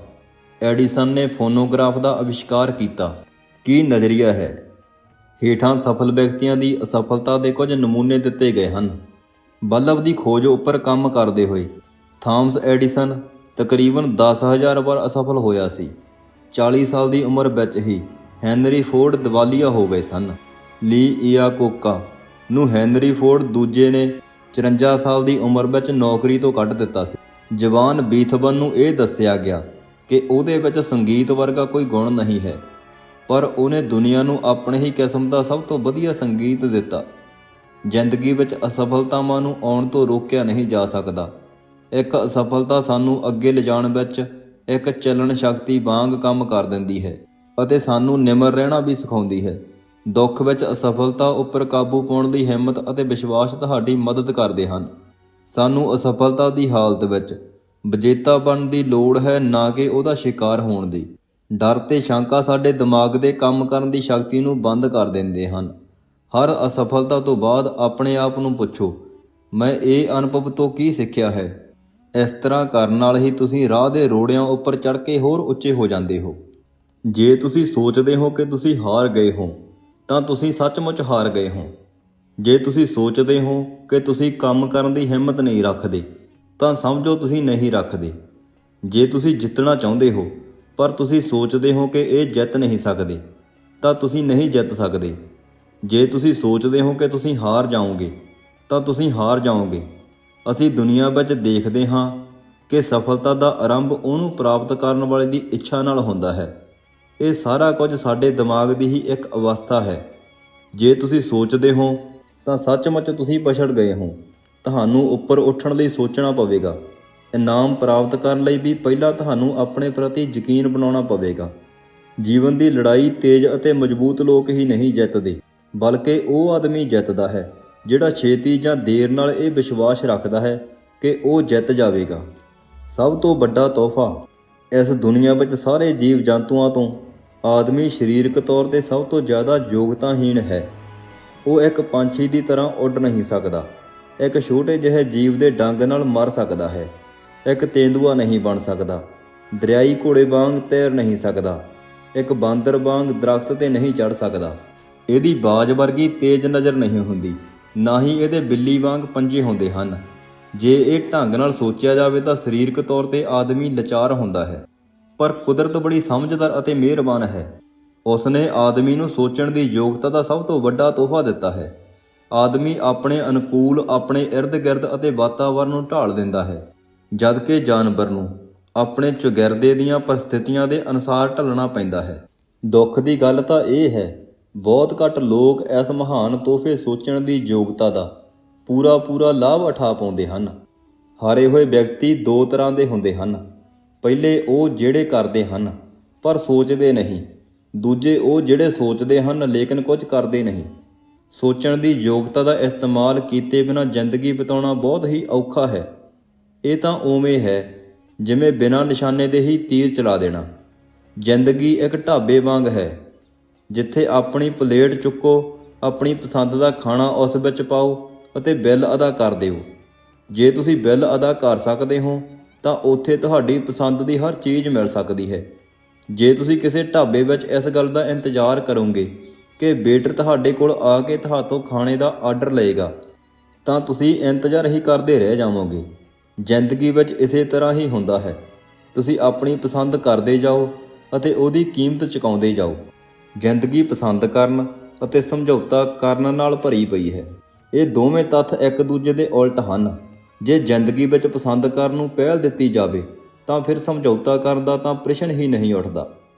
[SPEAKER 1] ਐਡੀਸਨ ਨੇ ਫੋਨੋਗ੍ਰਾਫ ਦਾ ਅਵਿਸ਼ਕਾਰ ਕੀਤਾ। ਕੀ ਨਜ਼ਰੀਆ ਹੈ? ਹੇਠਾਂ ਸਫਲ ਵਿਅਕਤੀਆਂ ਦੀ ਅਸਫਲਤਾ ਦੇ ਕੁਝ ਨਮੂਨੇ ਦਿੱਤੇ ਗਏ ਹਨ। ਬਲਬ ਦੀ ਖੋਜ ਉੱਪਰ ਕੰਮ ਕਰਦੇ ਹੋਏ ਥਾਮਸ ਐਡੀਸਨ ਤਕਰੀਬਨ 10,000 ਵਾਰ ਅਸਫਲ ਹੋਇਆ ਸੀ। 40 ਸਾਲ ਦੀ ਉਮਰ ਵਿੱਚ ਹੀ ਹੈਨਰੀ ਫੋਰਡ ਦਿਵਾਲੀਆ ਹੋ ਗਏ ਸਨ। ਲੀ ਇਆਕੋਕਾ ਨੂੰ ਹੈਨਰੀ ਫੋਰਡ ਦੂਜੇ ਨੇ 54 ਸਾਲ ਦੀ ਉਮਰ ਵਿੱਚ ਨੌਕਰੀ ਤੋਂ ਕੱਢ ਦਿੱਤਾ ਸੀ। ਜਵਾਨ ਬੀਥਵਨ ਨੂੰ ਇਹ ਦੱਸਿਆ ਗਿਆ ਕਿ ਉਹਦੇ ਵਿੱਚ ਸੰਗੀਤ ਵਰਗਾ ਕੋਈ ਗੁਣ ਨਹੀਂ ਹੈ, ਪਰ ਉਹਨੇ ਦੁਨੀਆ ਨੂੰ ਆਪਣੇ ਹੀ ਕਿਸਮ ਦਾ ਸਭ ਤੋਂ ਵਧੀਆ ਸੰਗੀਤ ਦਿੱਤਾ। ਜ਼ਿੰਦਗੀ ਵਿੱਚ ਅਸਫਲਤਾਵਾਂ ਨੂੰ ਆਉਣ ਤੋਂ ਰੋਕਿਆ ਨਹੀਂ ਜਾ ਸਕਦਾ। ਇੱਕ ਅਸਫਲਤਾ ਸਾਨੂੰ ਅੱਗੇ ਲਿਜਾਣ ਵਿੱਚ ਇੱਕ ਚੱਲਣ ਸ਼ਕਤੀ ਵਾਂਗ ਕੰਮ ਕਰ ਦਿੰਦੀ ਹੈ। ਅਤੇ ਸਾਨੂੰ ਨਿਮਰ ਰਹਿਣਾ ਵੀ ਸਿਖਾਉਂਦੀ ਹੈ। ਦੁੱਖ ਵਿੱਚ ਅਸਫਲਤਾ ਉੱਪਰ ਕਾਬੂ ਪਾਉਣ ਲਈ ਹਿੰਮਤ ਅਤੇ ਵਿਸ਼ਵਾਸ ਤੁਹਾਡੀ ਮਦਦ ਕਰਦੇ ਹਨ। ਸਾਨੂੰ ਅਸਫਲਤਾ ਦੀ ਹਾਲਤ ਵਿੱਚ ਵਿਜੇਤਾ ਬਣਨ ਦੀ ਲੋੜ ਹੈ, ਨਾ ਕਿ ਉਹਦਾ ਸ਼ਿਕਾਰ ਹੋਣ ਦੀ। ਡਰ ਤੇ ਸ਼ੰਕਾ ਸਾਡੇ ਦਿਮਾਗ ਦੇ ਕੰਮ ਕਰਨ ਦੀ ਸ਼ਕਤੀ ਨੂੰ ਬੰਦ ਕਰ ਦਿੰਦੇ ਹਨ। ਹਰ ਅਸਫਲਤਾ ਤੋਂ ਬਾਅਦ ਆਪਣੇ ਆਪ ਨੂੰ ਪੁੱਛੋ, ਮੈਂ ਇਹ ਅਨੁਭਵ ਤੋਂ ਕੀ ਸਿੱਖਿਆ ਹੈ। ਇਸ ਤਰ੍ਹਾਂ ਕਰਨ ਨਾਲ ਹੀ ਤੁਸੀਂ ਰਾਹ ਦੇ ਰੋੜਿਆਂ ਉੱਪਰ ਚੜ੍ਹ ਕੇ ਹੋਰ ਉੱਚੇ ਹੋ ਜਾਂਦੇ ਹੋ। ਜੇ ਤੁਸੀਂ ਸੋਚਦੇ ਹੋ ਕਿ ਤੁਸੀਂ ਹਾਰ ਗਏ ਹੋ ਤਾਂ ਤੁਸੀਂ ਸੱਚਮੁੱਚ ਹਾਰ ਗਏ ਹੋ। ਜੇ ਤੁਸੀਂ ਸੋਚਦੇ ਹੋ ਕਿ ਤੁਸੀਂ ਕੰਮ ਕਰਨ ਦੀ ਹਿੰਮਤ ਨਹੀਂ ਰੱਖਦੇ ਤਾਂ ਸਮਝੋ ਤੁਸੀਂ ਨਹੀਂ ਰੱਖਦੇ। ਜੇ ਤੁਸੀਂ ਜਿੱਤਣਾ ਚਾਹੁੰਦੇ ਹੋ ਪਰ ਤੁਸੀਂ ਸੋਚਦੇ ਹੋ ਕਿ ਇਹ ਜਿੱਤ ਨਹੀਂ ਸਕਦੇ ਤਾਂ ਤੁਸੀਂ ਨਹੀਂ ਜਿੱਤ ਸਕਦੇ। ਜੇ ਤੁਸੀਂ ਸੋਚਦੇ ਹੋ ਕਿ ਤੁਸੀਂ ਹਾਰ ਜਾਓਗੇ ਤਾਂ ਤੁਸੀਂ ਹਾਰ ਜਾਓਗੇ। ਅਸੀਂ ਦੁਨੀਆ ਵਿੱਚ ਦੇਖਦੇ ਹਾਂ ਕਿ ਸਫਲਤਾ ਦਾ ਆਰੰਭ ਉਹਨੂੰ ਪ੍ਰਾਪਤ ਕਰਨ ਵਾਲੇ ਦੀ ਇੱਛਾ ਨਾਲ ਹੁੰਦਾ ਹੈ। ਇਹ ਸਾਰਾ ਕੁਝ ਸਾਡੇ ਦਿਮਾਗ ਦੀ ਹੀ ਇੱਕ ਅਵਸਥਾ ਹੈ। ਜੇ ਤੁਸੀਂ ਸੋਚਦੇ ਹੋ ਤਾਂ ਸੱਚਮੁੱਚ ਤੁਸੀਂ ਪਛੜ ਗਏ ਹੋ। ਤੁਹਾਨੂੰ ਉੱਪਰ ਉੱਠਣ ਲਈ ਸੋਚਣਾ ਪਵੇਗਾ। ਇਨਾਮ ਪ੍ਰਾਪਤ ਕਰਨ ਲਈ ਵੀ ਪਹਿਲਾਂ ਤੁਹਾਨੂੰ ਆਪਣੇ ਪ੍ਰਤੀ ਯਕੀਨ ਬਣਾਉਣਾ ਪਵੇਗਾ। ਜੀਵਨ ਦੀ ਲੜਾਈ ਤੇਜ਼ ਅਤੇ ਮਜ਼ਬੂਤ ਲੋਕ ਹੀ ਨਹੀਂ ਜਿੱਤਦੇ, ਬਲਕਿ ਉਹ ਆਦਮੀ ਜਿੱਤਦਾ ਹੈ ਜਿਹੜਾ ਛੇਤੀ ਜਾਂ ਦੇਰ ਨਾਲ ਇਹ ਵਿਸ਼ਵਾਸ ਰੱਖਦਾ ਹੈ ਕਿ ਉਹ ਜਿੱਤ ਜਾਵੇਗਾ। ਸਭ ਤੋਂ ਵੱਡਾ ਤੋਹਫਾ ਇਸ ਦੁਨੀਆ ਵਿੱਚ ਸਾਰੇ ਜੀਵ ਜੰਤੂਆਂ ਤੋਂ ਆਦਮੀ ਸਰੀਰਕ ਤੌਰ 'ਤੇ ਸਭ ਤੋਂ ਜ਼ਿਆਦਾ ਯੋਗਤਾਹੀਣ ਹੈ। ਉਹ ਇੱਕ ਪੰਛੀ ਦੀ ਤਰ੍ਹਾਂ ਉੱਡ ਨਹੀਂ ਸਕਦਾ, ਇੱਕ ਛੋਟੇ ਜਿਹੇ ਜੀਵ ਦੇ ਡੰਗ ਨਾਲ ਮਰ ਸਕਦਾ ਹੈ, ਇੱਕ ਤੇਂਦੂਆ ਨਹੀਂ ਬਣ ਸਕਦਾ, ਦਰਿਆਈ ਘੋੜੇ ਵਾਂਗ ਤੈਰ ਨਹੀਂ ਸਕਦਾ, ਇੱਕ ਬਾਂਦਰ ਵਾਂਗ ਦਰਖਤ 'ਤੇ ਨਹੀਂ ਚੜ੍ਹ ਸਕਦਾ। ਇਹਦੀ ਬਾਜ ਵਰਗੀ ਤੇਜ਼ ਨਜ਼ਰ ਨਹੀਂ ਹੁੰਦੀ, ਨਾ ਹੀ ਇਹਦੇ ਬਿੱਲੀ ਵਾਂਗ ਪੰਜੇ ਹੁੰਦੇ ਹਨ। ਜੇ ਇਹ ਢੰਗ ਨਾਲ ਸੋਚਿਆ ਜਾਵੇ ਤਾਂ ਸਰੀਰਕ ਤੌਰ 'ਤੇ ਆਦਮੀ ਲਾਚਾਰ ਹੁੰਦਾ ਹੈ, ਪਰ ਕੁਦਰਤ ਬੜੀ ਸਮਝਦਾਰ ਅਤੇ ਮਿਹਰਬਾਨ ਹੈ। ਉਸਨੇ ਆਦਮੀ ਨੂੰ ਸੋਚਣ ਦੀ ਯੋਗਤਾ ਦਾ ਸਭ ਤੋਂ ਵੱਡਾ ਤੋਹਫਾ ਦਿੱਤਾ ਹੈ। ਆਦਮੀ ਆਪਣੇ ਅਨੁਕੂਲ ਆਪਣੇ ਇਰਦ ਗਿਰਦ ਅਤੇ ਵਾਤਾਵਰਣ ਨੂੰ ਢਾਲ ਦਿੰਦਾ ਹੈ, ਜਦਕਿ ਜਾਨਵਰ ਨੂੰ ਆਪਣੇ ਚੁਗਿਰਦੇ ਦੀਆਂ ਪਰਿਸਥਿਤੀਆਂ ਦੇ ਅਨੁਸਾਰ ਢਲਣਾ ਪੈਂਦਾ ਹੈ। ਦੁੱਖ ਦੀ ਗੱਲ ਤਾਂ ਇਹ ਹੈ, ਬਹੁਤ ਘੱਟ ਲੋਕ ਇਸ ਮਹਾਨ ਤੋਹਫੇ ਸੋਚਣ ਦੀ ਯੋਗਤਾ ਦਾ ਪੂਰਾ ਲਾਭ ਉਠਾ ਪਾਉਂਦੇ ਹਨ। ਹਾਰੇ ਹੋਏ ਵਿਅਕਤੀ ਦੋ ਤਰ੍ਹਾਂ ਦੇ ਹੁੰਦੇ ਹਨ। ਪਹਿਲੇ ਉਹ ਜਿਹੜੇ ਕਰਦੇ ਹਨ ਪਰ ਸੋਚਦੇ ਨਹੀਂ। ਦੂਜੇ ਉਹ ਜਿਹੜੇ ਸੋਚਦੇ ਹਨ ਲੇਕਿਨ ਕੁਝ ਕਰਦੇ ਨਹੀਂ। ਸੋਚਣ ਦੀ ਯੋਗਤਾ ਦਾ ਇਸਤੇਮਾਲ ਕੀਤੇ ਬਿਨਾਂ ਜ਼ਿੰਦਗੀ ਬਿਤਾਉਣਾ ਬਹੁਤ ਹੀ ਔਖਾ ਹੈ। ਇਹ ਤਾਂ ਉਵੇਂ ਹੈ ਜਿਵੇਂ ਬਿਨਾਂ ਨਿਸ਼ਾਨੇ ਦੇ ਹੀ ਤੀਰ ਚਲਾ ਦੇਣਾ। ਜ਼ਿੰਦਗੀ ਇੱਕ ਢਾਬੇ ਵਾਂਗ ਹੈ, ਜਿੱਥੇ ਆਪਣੀ ਪਲੇਟ ਚੁੱਕੋ, ਆਪਣੀ ਪਸੰਦ ਦਾ ਖਾਣਾ ਉਸ ਵਿੱਚ ਪਾਓ ਅਤੇ ਬਿੱਲ ਅਦਾ ਕਰ ਦਿਓ। ਜੇ ਤੁਸੀਂ ਬਿੱਲ ਅਦਾ ਕਰ ਸਕਦੇ ਹੋ ਤਾਂ ਉੱਥੇ ਤੁਹਾਡੀ ਪਸੰਦ ਦੀ ਹਰ ਚੀਜ਼ ਮਿਲ ਸਕਦੀ ਹੈ। ਜੇ ਤੁਸੀਂ ਕਿਸੇ ਢਾਬੇ ਵਿੱਚ ਇਸ ਗੱਲ ਦਾ ਇੰਤਜ਼ਾਰ ਕਰੋਗੇ ਕਿ ਵੇਟਰ ਤੁਹਾਡੇ ਕੋਲ ਆ ਕੇ ਤੁਹਾਤੋਂ ਖਾਣੇ ਦਾ ਆਰਡਰ ਲਏਗਾ ਤਾਂ ਤੁਸੀਂ ਇੰਤਜ਼ਾਰ ਹੀ ਕਰਦੇ ਰਹਿ ਜਾਵੋਗੇ। ਜ਼ਿੰਦਗੀ ਵਿੱਚ ਇਸੇ ਤਰ੍ਹਾਂ ਹੀ ਹੁੰਦਾ ਹੈ। ਤੁਸੀਂ ਆਪਣੀ ਪਸੰਦ ਕਰਦੇ ਜਾਓ ਅਤੇ ਉਹਦੀ ਕੀਮਤ ਚੁਕਾਉਂਦੇ ਜਾਓ। ਜ਼ਿੰਦਗੀ ਪਸੰਦ ਕਰਨ ਅਤੇ ਸਮਝੌਤਾ ਕਰਨ ਨਾਲ ਭਰੀ ਪਈ ਹੈ। ਇਹ ਦੋਵੇਂ ਤੱਥ ਇੱਕ ਦੂਜੇ ਦੇ ਉਲਟ ਹਨ। ਜੇ ਜ਼ਿੰਦਗੀ ਵਿੱਚ ਪਸੰਦ ਕਰਨ ਨੂੰ ਪਹਿਲ ਦਿੱਤੀ ਜਾਵੇ ਤਾਂ ਫਿਰ ਸਮਝੌਤਾ ਕਰਨ ਦਾ ਤਾਂ ਪ੍ਰਸ਼ਨ ਹੀ ਨਹੀਂ ਉੱਠਦਾ।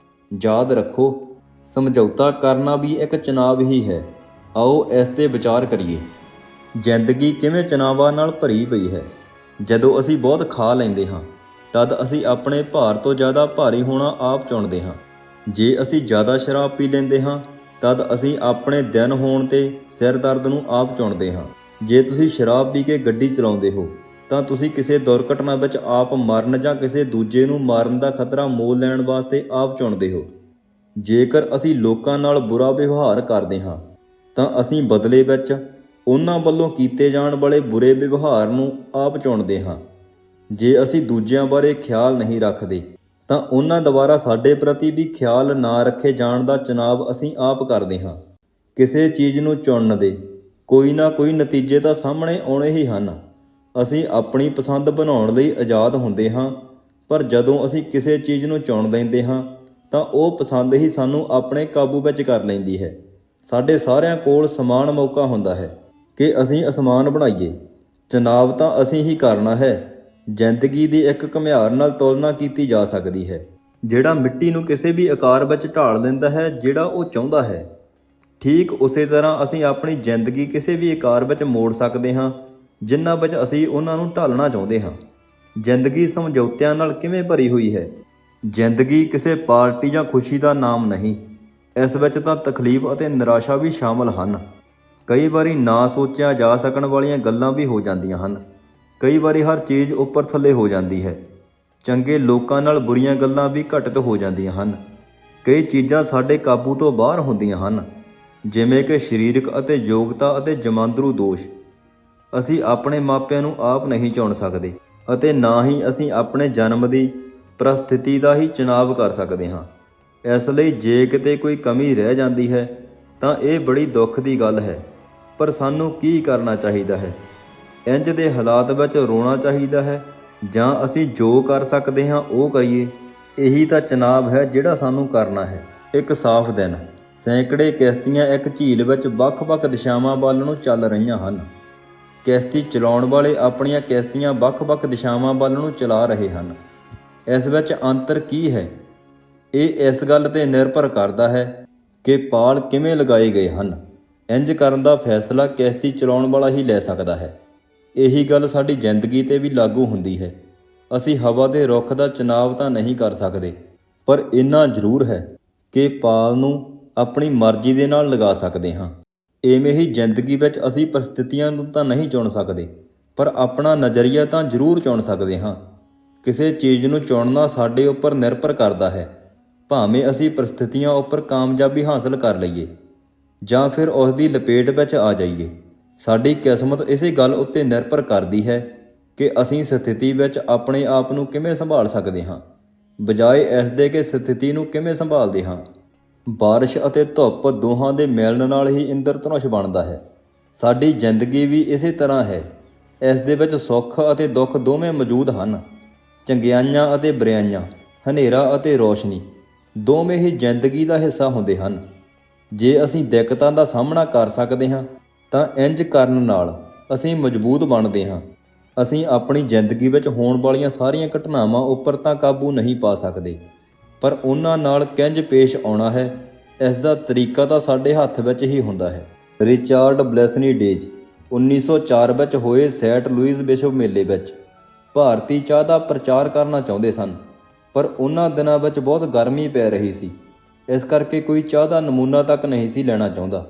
[SPEAKER 1] ਯਾਦ ਰੱਖੋ, ਸਮਝੌਤਾ ਕਰਨਾ ਵੀ ਇੱਕ ਚੁਣਾਵ ਹੀ ਹੈ। ਆਓ ਇਸ 'ਤੇ ਵਿਚਾਰ ਕਰੀਏ। ਜ਼ਿੰਦਗੀ ਕਿਵੇਂ ਚੁਣਾਵਾਂ ਨਾਲ ਭਰੀ ਪਈ ਹੈ। ਜਦੋਂ ਅਸੀਂ ਬਹੁਤ ਖਾ ਲੈਂਦੇ ਹਾਂ ਤਦ ਅਸੀਂ ਆਪਣੇ ਭਾਰ ਤੋਂ ਜ਼ਿਆਦਾ ਭਾਰੀ ਹੋਣਾ ਆਪ ਚੁਣਦੇ ਹਾਂ। ਜੇ ਅਸੀਂ ਜ਼ਿਆਦਾ ਸ਼ਰਾਬ ਪੀ ਲੈਂਦੇ ਹਾਂ ਤਦ ਅਸੀਂ ਆਪਣੇ ਦਿਨ ਹੋਣ 'ਤੇ ਸਿਰ ਦਰਦ ਨੂੰ ਆਪ ਚੁਣਦੇ ਹਾਂ। ਜੇ ਤੁਸੀਂ ਸ਼ਰਾਬ ਪੀ ਕੇ ਗੱਡੀ ਚਲਾਉਂਦੇ ਹੋ ਤਾਂ ਤੁਸੀਂ ਕਿਸੇ ਦੁਰਘਟਨਾ ਵਿੱਚ ਆਪ ਮਰਨ ਜਾਂ ਕਿਸੇ ਦੂਜੇ ਨੂੰ ਮਾਰਨ ਦਾ ਖਤਰਾ ਮੋਲ ਲੈਣ ਵਾਸਤੇ ਆਪ ਚੁਣਦੇ ਹੋ। ਜੇਕਰ ਅਸੀਂ ਲੋਕਾਂ ਨਾਲ ਬੁਰਾ ਵਿਵਹਾਰ ਕਰਦੇ ਹਾਂ ਤਾਂ ਅਸੀਂ ਬਦਲੇ ਵਿੱਚ ਉਹਨਾਂ ਵੱਲੋਂ ਕੀਤੇ ਜਾਣ ਵਾਲੇ ਬੁਰੇ ਵਿਵਹਾਰ ਨੂੰ ਆਪ ਚੁਣਦੇ ਹਾਂ। ਜੇ ਅਸੀਂ ਦੂਜਿਆਂ ਬਾਰੇ ਖਿਆਲ ਨਹੀਂ ਰੱਖਦੇ ਤਾਂ ਉਹਨਾਂ ਦੁਆਰਾ ਸਾਡੇ ਪ੍ਰਤੀ ਵੀ ਖਿਆਲ ਨਾ ਰੱਖੇ ਜਾਣ ਦਾ ਚੁਣਾਵ ਅਸੀਂ ਆਪ ਕਰਦੇ ਹਾਂ। ਕਿਸੇ ਚੀਜ਼ ਨੂੰ ਚੁਣਨ ਦੇ ਕੋਈ ਨਾ ਕੋਈ ਨਤੀਜੇ ਤਾਂ ਸਾਹਮਣੇ ਆਉਣੇ ਹੀ ਹਨ। ਅਸੀਂ ਆਪਣੀ ਪਸੰਦ ਬਣਾਉਣ ਲਈ ਆਜ਼ਾਦ ਹੁੰਦੇ ਹਾਂ, ਪਰ ਜਦੋਂ ਅਸੀਂ ਕਿਸੇ ਚੀਜ਼ ਨੂੰ ਚੁਣ ਲੈਂਦੇ ਹਾਂ ਤਾਂ ਉਹ ਪਸੰਦ ਹੀ ਸਾਨੂੰ ਆਪਣੇ ਕਾਬੂ ਵਿੱਚ ਕਰ ਲੈਂਦੀ ਹੈ। ਸਾਡੇ ਸਾਰਿਆਂ ਕੋਲ ਸਮਾਨ ਮੌਕਾ ਹੁੰਦਾ ਹੈ ਕਿ ਅਸੀਂ ਅਸਮਾਨ ਬਣਾਈਏ। ਚੁਣਾਵ ਤਾਂ ਅਸੀਂ ਹੀ ਕਰਨਾ ਹੈ। ਜ਼ਿੰਦਗੀ ਦੀ ਇੱਕ ਘੁਮਿਆਰ ਨਾਲ ਤੁਲਨਾ ਕੀਤੀ ਜਾ ਸਕਦੀ ਹੈ, ਜਿਹੜਾ ਮਿੱਟੀ ਨੂੰ ਕਿਸੇ ਵੀ ਆਕਾਰ ਵਿੱਚ ਢਾਲ ਦਿੰਦਾ ਹੈ ਜਿਹੜਾ ਉਹ ਚਾਹੁੰਦਾ ਹੈ। ਠੀਕ ਉਸੇ ਤਰ੍ਹਾਂ ਅਸੀਂ ਆਪਣੀ ਜ਼ਿੰਦਗੀ ਕਿਸੇ ਵੀ ਆਕਾਰ ਵਿੱਚ ਮੋੜ ਸਕਦੇ ਹਾਂ ਜਿਨ੍ਹਾਂ ਵਿੱਚ ਅਸੀਂ ਉਹਨਾਂ ਨੂੰ ਢਾਲਣਾ ਚਾਹੁੰਦੇ ਹਾਂ। ਜ਼ਿੰਦਗੀ ਸਮਝੌਤਿਆਂ ਨਾਲ ਕਿਵੇਂ ਭਰੀ ਹੋਈ ਹੈ। ਜ਼ਿੰਦਗੀ ਕਿਸੇ ਪਾਰਟੀ ਜਾਂ ਖੁਸ਼ੀ ਦਾ ਨਾਮ ਨਹੀਂ। ਇਸ ਵਿੱਚ ਤਾਂ ਤਕਲੀਫ ਅਤੇ ਨਿਰਾਸ਼ਾ ਵੀ ਸ਼ਾਮਲ ਹਨ। ਕਈ ਵਾਰੀ ਨਾ ਸੋਚਿਆ ਜਾ ਸਕਣ ਵਾਲੀਆਂ ਗੱਲਾਂ ਵੀ ਹੋ ਜਾਂਦੀਆਂ ਹਨ। ਕਈ ਵਾਰੀ ਹਰ ਚੀਜ਼ ਉੱਪਰ ਥੱਲੇ ਹੋ ਜਾਂਦੀ ਹੈ। ਚੰਗੇ ਲੋਕਾਂ ਨਾਲ ਬੁਰੀਆਂ ਗੱਲਾਂ ਵੀ ਘਟਿਤ ਹੋ ਜਾਂਦੀਆਂ ਹਨ। ਕਈ ਚੀਜ਼ਾਂ ਸਾਡੇ ਕਾਬੂ ਤੋਂ ਬਾਹਰ ਹੁੰਦੀਆਂ ਹਨ, ਜਿਵੇਂ ਕਿ ਸਰੀਰਕ ਅਤੇ ਯੋਗਤਾ ਅਤੇ ਜਮਾਂਦਰੂ ਦੋਸ਼। ਅਸੀਂ ਆਪਣੇ ਮਾਪਿਆਂ ਨੂੰ ਆਪ ਨਹੀਂ ਚੁਣ ਸਕਦੇ ਅਤੇ ਨਾ ਹੀ ਅਸੀਂ ਆਪਣੇ ਜਨਮ ਦੀ ਪ੍ਰਸਥਿਤੀ ਦਾ ਹੀ ਚੁਣਾਵ ਕਰ ਸਕਦੇ ਹਾਂ। ਇਸ ਲਈ ਜੇ ਕਿਤੇ ਕੋਈ ਕਮੀ ਰਹਿ ਜਾਂਦੀ ਹੈ ਤਾਂ ਇਹ ਬੜੀ ਦੁੱਖ ਦੀ ਗੱਲ ਹੈ। ਪਰ ਸਾਨੂੰ ਕੀ ਕਰਨਾ ਚਾਹੀਦਾ ਹੈ? ਇੰਜ ਦੇ ਹਾਲਾਤ ਵਿੱਚ ਰੋਣਾ ਚਾਹੀਦਾ ਹੈ ਜਾਂ ਅਸੀਂ ਜੋ ਕਰ ਸਕਦੇ ਹਾਂ ਉਹ ਕਰੀਏ? ਇਹੀ ਤਾਂ ਚੁਣਾਵ ਹੈ ਜਿਹੜਾ ਸਾਨੂੰ ਕਰਨਾ ਹੈ। ਇੱਕ ਸਾਫ਼ ਦਿਨ, ਸੈਂਕੜੇ ਕਿਸ਼ਤੀਆਂ ਇੱਕ ਝੀਲ ਵਿੱਚ ਵੱਖ-ਵੱਖ ਦਿਸ਼ਾਵਾਂ ਵੱਲ ਨੂੰ ਚੱਲ ਰਹੀਆਂ ਹਨ। ਕਿਸ਼ਤੀ ਚਲਾਉਣ ਵਾਲੇ ਆਪਣੀਆਂ ਕਿਸ਼ਤੀਆਂ ਵੱਖ-ਵੱਖ ਦਿਸ਼ਾਵਾਂ ਵੱਲ ਨੂੰ ਚਲਾ ਰਹੇ ਹਨ। ਇਸ ਵਿੱਚ ਅੰਤਰ ਕੀ ਹੈ? ਇਹ ਇਸ ਗੱਲ 'ਤੇ ਨਿਰਭਰ ਕਰਦਾ ਹੈ ਕਿ ਪਾਲ ਕਿਵੇਂ ਲਗਾਏ ਗਏ ਹਨ। ਇੰਜ ਕਰਨ ਦਾ ਫੈਸਲਾ ਕਿਸ਼ਤੀ ਚਲਾਉਣ ਵਾਲਾ ਹੀ ਲੈ ਸਕਦਾ ਹੈ। ਇਹੀ ਗੱਲ ਸਾਡੀ ਜ਼ਿੰਦਗੀ 'ਤੇ ਵੀ ਲਾਗੂ ਹੁੰਦੀ ਹੈ। ਅਸੀਂ ਹਵਾ ਦੇ ਰੁੱਖ ਦਾ ਚੁਣਾਵ ਤਾਂ ਨਹੀਂ ਕਰ ਸਕਦੇ, ਪਰ ਇੰਨਾ ਜ਼ਰੂਰ ਹੈ ਕਿ ਪਾਲ ਨੂੰ ਆਪਣੀ ਮਰਜ਼ੀ ਦੇ ਨਾਲ ਲਗਾ ਸਕਦੇ ਹਾਂ। ਇਵੇਂ ਹੀ ਜ਼ਿੰਦਗੀ ਵਿੱਚ ਅਸੀਂ ਪਰਿਸਥਿਤੀਆਂ ਨੂੰ ਤਾਂ ਨਹੀਂ ਚੁਣ ਸਕਦੇ, ਪਰ ਆਪਣਾ ਨਜ਼ਰੀਆ ਤਾਂ ਜ਼ਰੂਰ ਚੁਣ ਸਕਦੇ ਹਾਂ। ਕਿਸੇ ਚੀਜ਼ ਨੂੰ ਚੁਣਨਾ ਸਾਡੇ ਉੱਪਰ ਨਿਰਭਰ ਕਰਦਾ ਹੈ, ਭਾਵੇਂ ਅਸੀਂ ਪਰਿਸਥਿਤੀਆਂ ਉੱਪਰ ਕਾਮਯਾਬੀ ਹਾਸਲ ਕਰ ਲਈਏ ਜਾਂ ਫਿਰ ਉਸ ਦੀ ਲਪੇਟ ਵਿੱਚ ਆ ਜਾਈਏ। ਸਾਡੀ ਕਿਸਮਤ ਇਸੇ ਗੱਲ ਉੱਤੇ ਨਿਰਭਰ ਕਰਦੀ ਹੈ ਕਿ ਅਸੀਂ ਸਥਿਤੀ ਵਿੱਚ ਆਪਣੇ ਆਪ ਨੂੰ ਕਿਵੇਂ ਸੰਭਾਲ ਸਕਦੇ ਹਾਂ, ਬਜਾਏ ਇਸ ਦੇ ਕਿ ਸਥਿਤੀ ਨੂੰ ਕਿਵੇਂ ਸੰਭਾਲਦੇ ਹਾਂ। ਬਾਰਿਸ਼ ਅਤੇ ਧੁੱਪ ਦੋਹਾਂ ਦੇ ਮਿਲਣ ਨਾਲ ਹੀ ਇੰਦਰਧਨੁਸ਼ ਬਣਦਾ ਹੈ। ਸਾਡੀ ਜ਼ਿੰਦਗੀ ਵੀ ਇਸੇ ਤਰ੍ਹਾਂ ਹੈ। ਇਸ ਦੇ ਵਿੱਚ ਸੁੱਖ ਅਤੇ ਦੁੱਖ ਦੋਵੇਂ ਮੌਜੂਦ ਹਨ। ਚੰਗਿਆਈਆਂ ਅਤੇ ਬੁਰਾਈਆਂ, ਹਨੇਰਾ ਅਤੇ ਰੋਸ਼ਨੀ ਦੋਵੇਂ ਹੀ ਜ਼ਿੰਦਗੀ ਦਾ ਹਿੱਸਾ ਹੁੰਦੇ ਹਨ। ਜੇ ਅਸੀਂ ਦਿੱਕਤਾਂ ਦਾ ਸਾਹਮਣਾ ਕਰ ਸਕਦੇ ਹਾਂ ਤਾਂ ਇੰਜ ਕਰਨ ਨਾਲ ਅਸੀਂ ਮਜ਼ਬੂਤ ਬਣਦੇ ਹਾਂ। ਅਸੀਂ ਆਪਣੀ ਜ਼ਿੰਦਗੀ ਵਿੱਚ ਹੋਣ ਵਾਲੀਆਂ ਸਾਰੀਆਂ ਘਟਨਾਵਾਂ ਉੱਪਰ ਤਾਂ ਕਾਬੂ ਨਹੀਂ ਪਾ ਸਕਦੇ, ਪਰ ਉਹਨਾਂ ਨਾਲ ਕਿੰਜ ਪੇਸ਼ ਆਉਣਾ ਹੈ, ਇਸ ਦਾ ਤਰੀਕਾ ਤਾਂ ਸਾਡੇ ਹੱਥ ਵਿੱਚ ਹੀ ਹੁੰਦਾ ਹੈ। ਰਿਚਾਰਡ ਬਲੈਸਨੀਡੇਜ਼ 1904 ਵਿੱਚ ਹੋਏ ਸੇਂਟ ਲੂਈਜ਼ ਵਿਸ਼ਵ ਮੇਲੇ ਵਿੱਚ ਭਾਰਤੀ ਚਾਹ ਦਾ ਪ੍ਰਚਾਰ ਕਰਨਾ ਚਾਹੁੰਦੇ ਸਨ, ਪਰ ਉਹਨਾਂ ਦਿਨਾਂ ਵਿੱਚ ਬਹੁਤ ਗਰਮੀ ਪੈ ਰਹੀ ਸੀ। ਇਸ ਕਰਕੇ ਕੋਈ ਚਾਹ ਦਾ ਨਮੂਨਾ ਤੱਕ ਨਹੀਂ ਸੀ ਲੈਣਾ ਚਾਹੁੰਦਾ।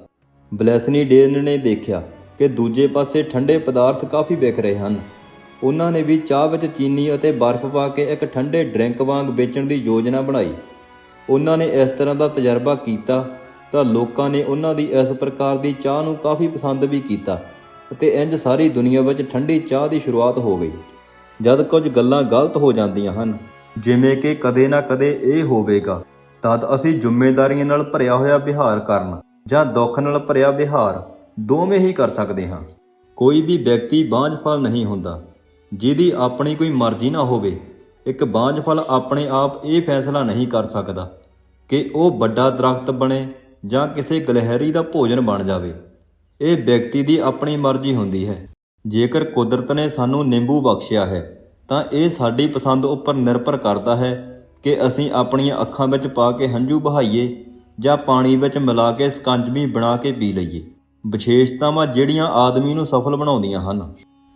[SPEAKER 1] ਬਲੈਸਨੀਡੇਜ਼ ਨੇ ਦੇਖਿਆ ਕਿ ਦੂਜੇ ਪਾਸੇ ਠੰਡੇ ਪਦਾਰਥ ਕਾਫੀ ਵਿਕ ਰਹੇ ਹਨ। ਉਹਨਾਂ ਨੇ ਵੀ ਚਾਹ ਵਿੱਚ ਚੀਨੀ ਅਤੇ ਬਰਫ਼ ਪਾ ਕੇ ਇੱਕ ਠੰਡੇ ਡਰਿੰਕ ਵਾਂਗ ਵੇਚਣ ਦੀ ਯੋਜਨਾ ਬਣਾਈ। ਉਹਨਾਂ ਨੇ ਇਸ ਤਰ੍ਹਾਂ ਦਾ ਤਜਰਬਾ ਕੀਤਾ ਤਾਂ ਲੋਕਾਂ ਨੇ ਉਹਨਾਂ ਦੀ ਇਸ ਪ੍ਰਕਾਰ ਦੀ ਚਾਹ ਨੂੰ ਕਾਫੀ ਪਸੰਦ ਵੀ ਕੀਤਾ ਅਤੇ ਇੰਜ ਸਾਰੀ ਦੁਨੀਆ ਵਿੱਚ ਠੰਡੀ ਚਾਹ ਦੀ ਸ਼ੁਰੂਆਤ ਹੋ ਗਈ। ਜਦ ਕੁਝ ਗੱਲਾਂ ਗਲਤ ਹੋ ਜਾਂਦੀਆਂ ਹਨ, ਜਿਵੇਂ ਕਿ ਕਦੇ ਨਾ ਕਦੇ ਇਹ ਹੋਵੇਗਾ, ਤਦ ਅਸੀਂ ਜ਼ਿੰਮੇਵਾਰੀਆਂ ਨਾਲ ਭਰਿਆ ਹੋਇਆ ਵਿਹਾਰ ਕਰਨ ਜਾਂ ਦੁੱਖ ਨਾਲ ਭਰਿਆ ਵਿਹਾਰ ਦੋਵੇਂ ਹੀ ਕਰ ਸਕਦੇ ਹਾਂ। ਕੋਈ ਵੀ ਵਿਅਕਤੀ ਬਾਂਝਫਲ ਨਹੀਂ ਹੁੰਦਾ ਜਿਹਦੀ ਆਪਣੀ ਕੋਈ ਮਰਜ਼ੀ ਨਾ ਹੋਵੇ। ਇੱਕ ਬਾਂਝਫਲ ਆਪਣੇ ਆਪ ਇਹ ਫੈਸਲਾ ਨਹੀਂ ਕਰ ਸਕਦਾ ਕਿ ਉਹ ਵੱਡਾ ਦਰਖਤ ਬਣੇ ਜਾਂ ਕਿਸੇ ਗਲਹਿਰੀ ਦਾ ਭੋਜਨ ਬਣ ਜਾਵੇ। ਇਹ ਵਿਅਕਤੀ ਦੀ ਆਪਣੀ ਮਰਜ਼ੀ ਹੁੰਦੀ ਹੈ। ਜੇਕਰ ਕੁਦਰਤ ਨੇ ਸਾਨੂੰ ਨਿੰਬੂ ਬਖਸ਼ਿਆ ਹੈ ਤਾਂ ਇਹ ਸਾਡੀ ਪਸੰਦ ਉੱਪਰ ਨਿਰਭਰ ਕਰਦਾ ਹੈ ਕਿ ਅਸੀਂ ਆਪਣੀਆਂ ਅੱਖਾਂ ਵਿੱਚ ਪਾ ਕੇ ਹੰਝੂ ਬਹਾਈਏ ਜਾਂ ਪਾਣੀ ਵਿੱਚ ਮਿਲਾ ਕੇ ਸਕੰਜਵੀ ਬਣਾ ਕੇ ਪੀ ਲਈਏ। ਵਿਸ਼ੇਸ਼ਤਾਵਾਂ ਜਿਹੜੀਆਂ ਆਦਮੀ ਨੂੰ ਸਫਲ ਬਣਾਉਂਦੀਆਂ ਹਨ।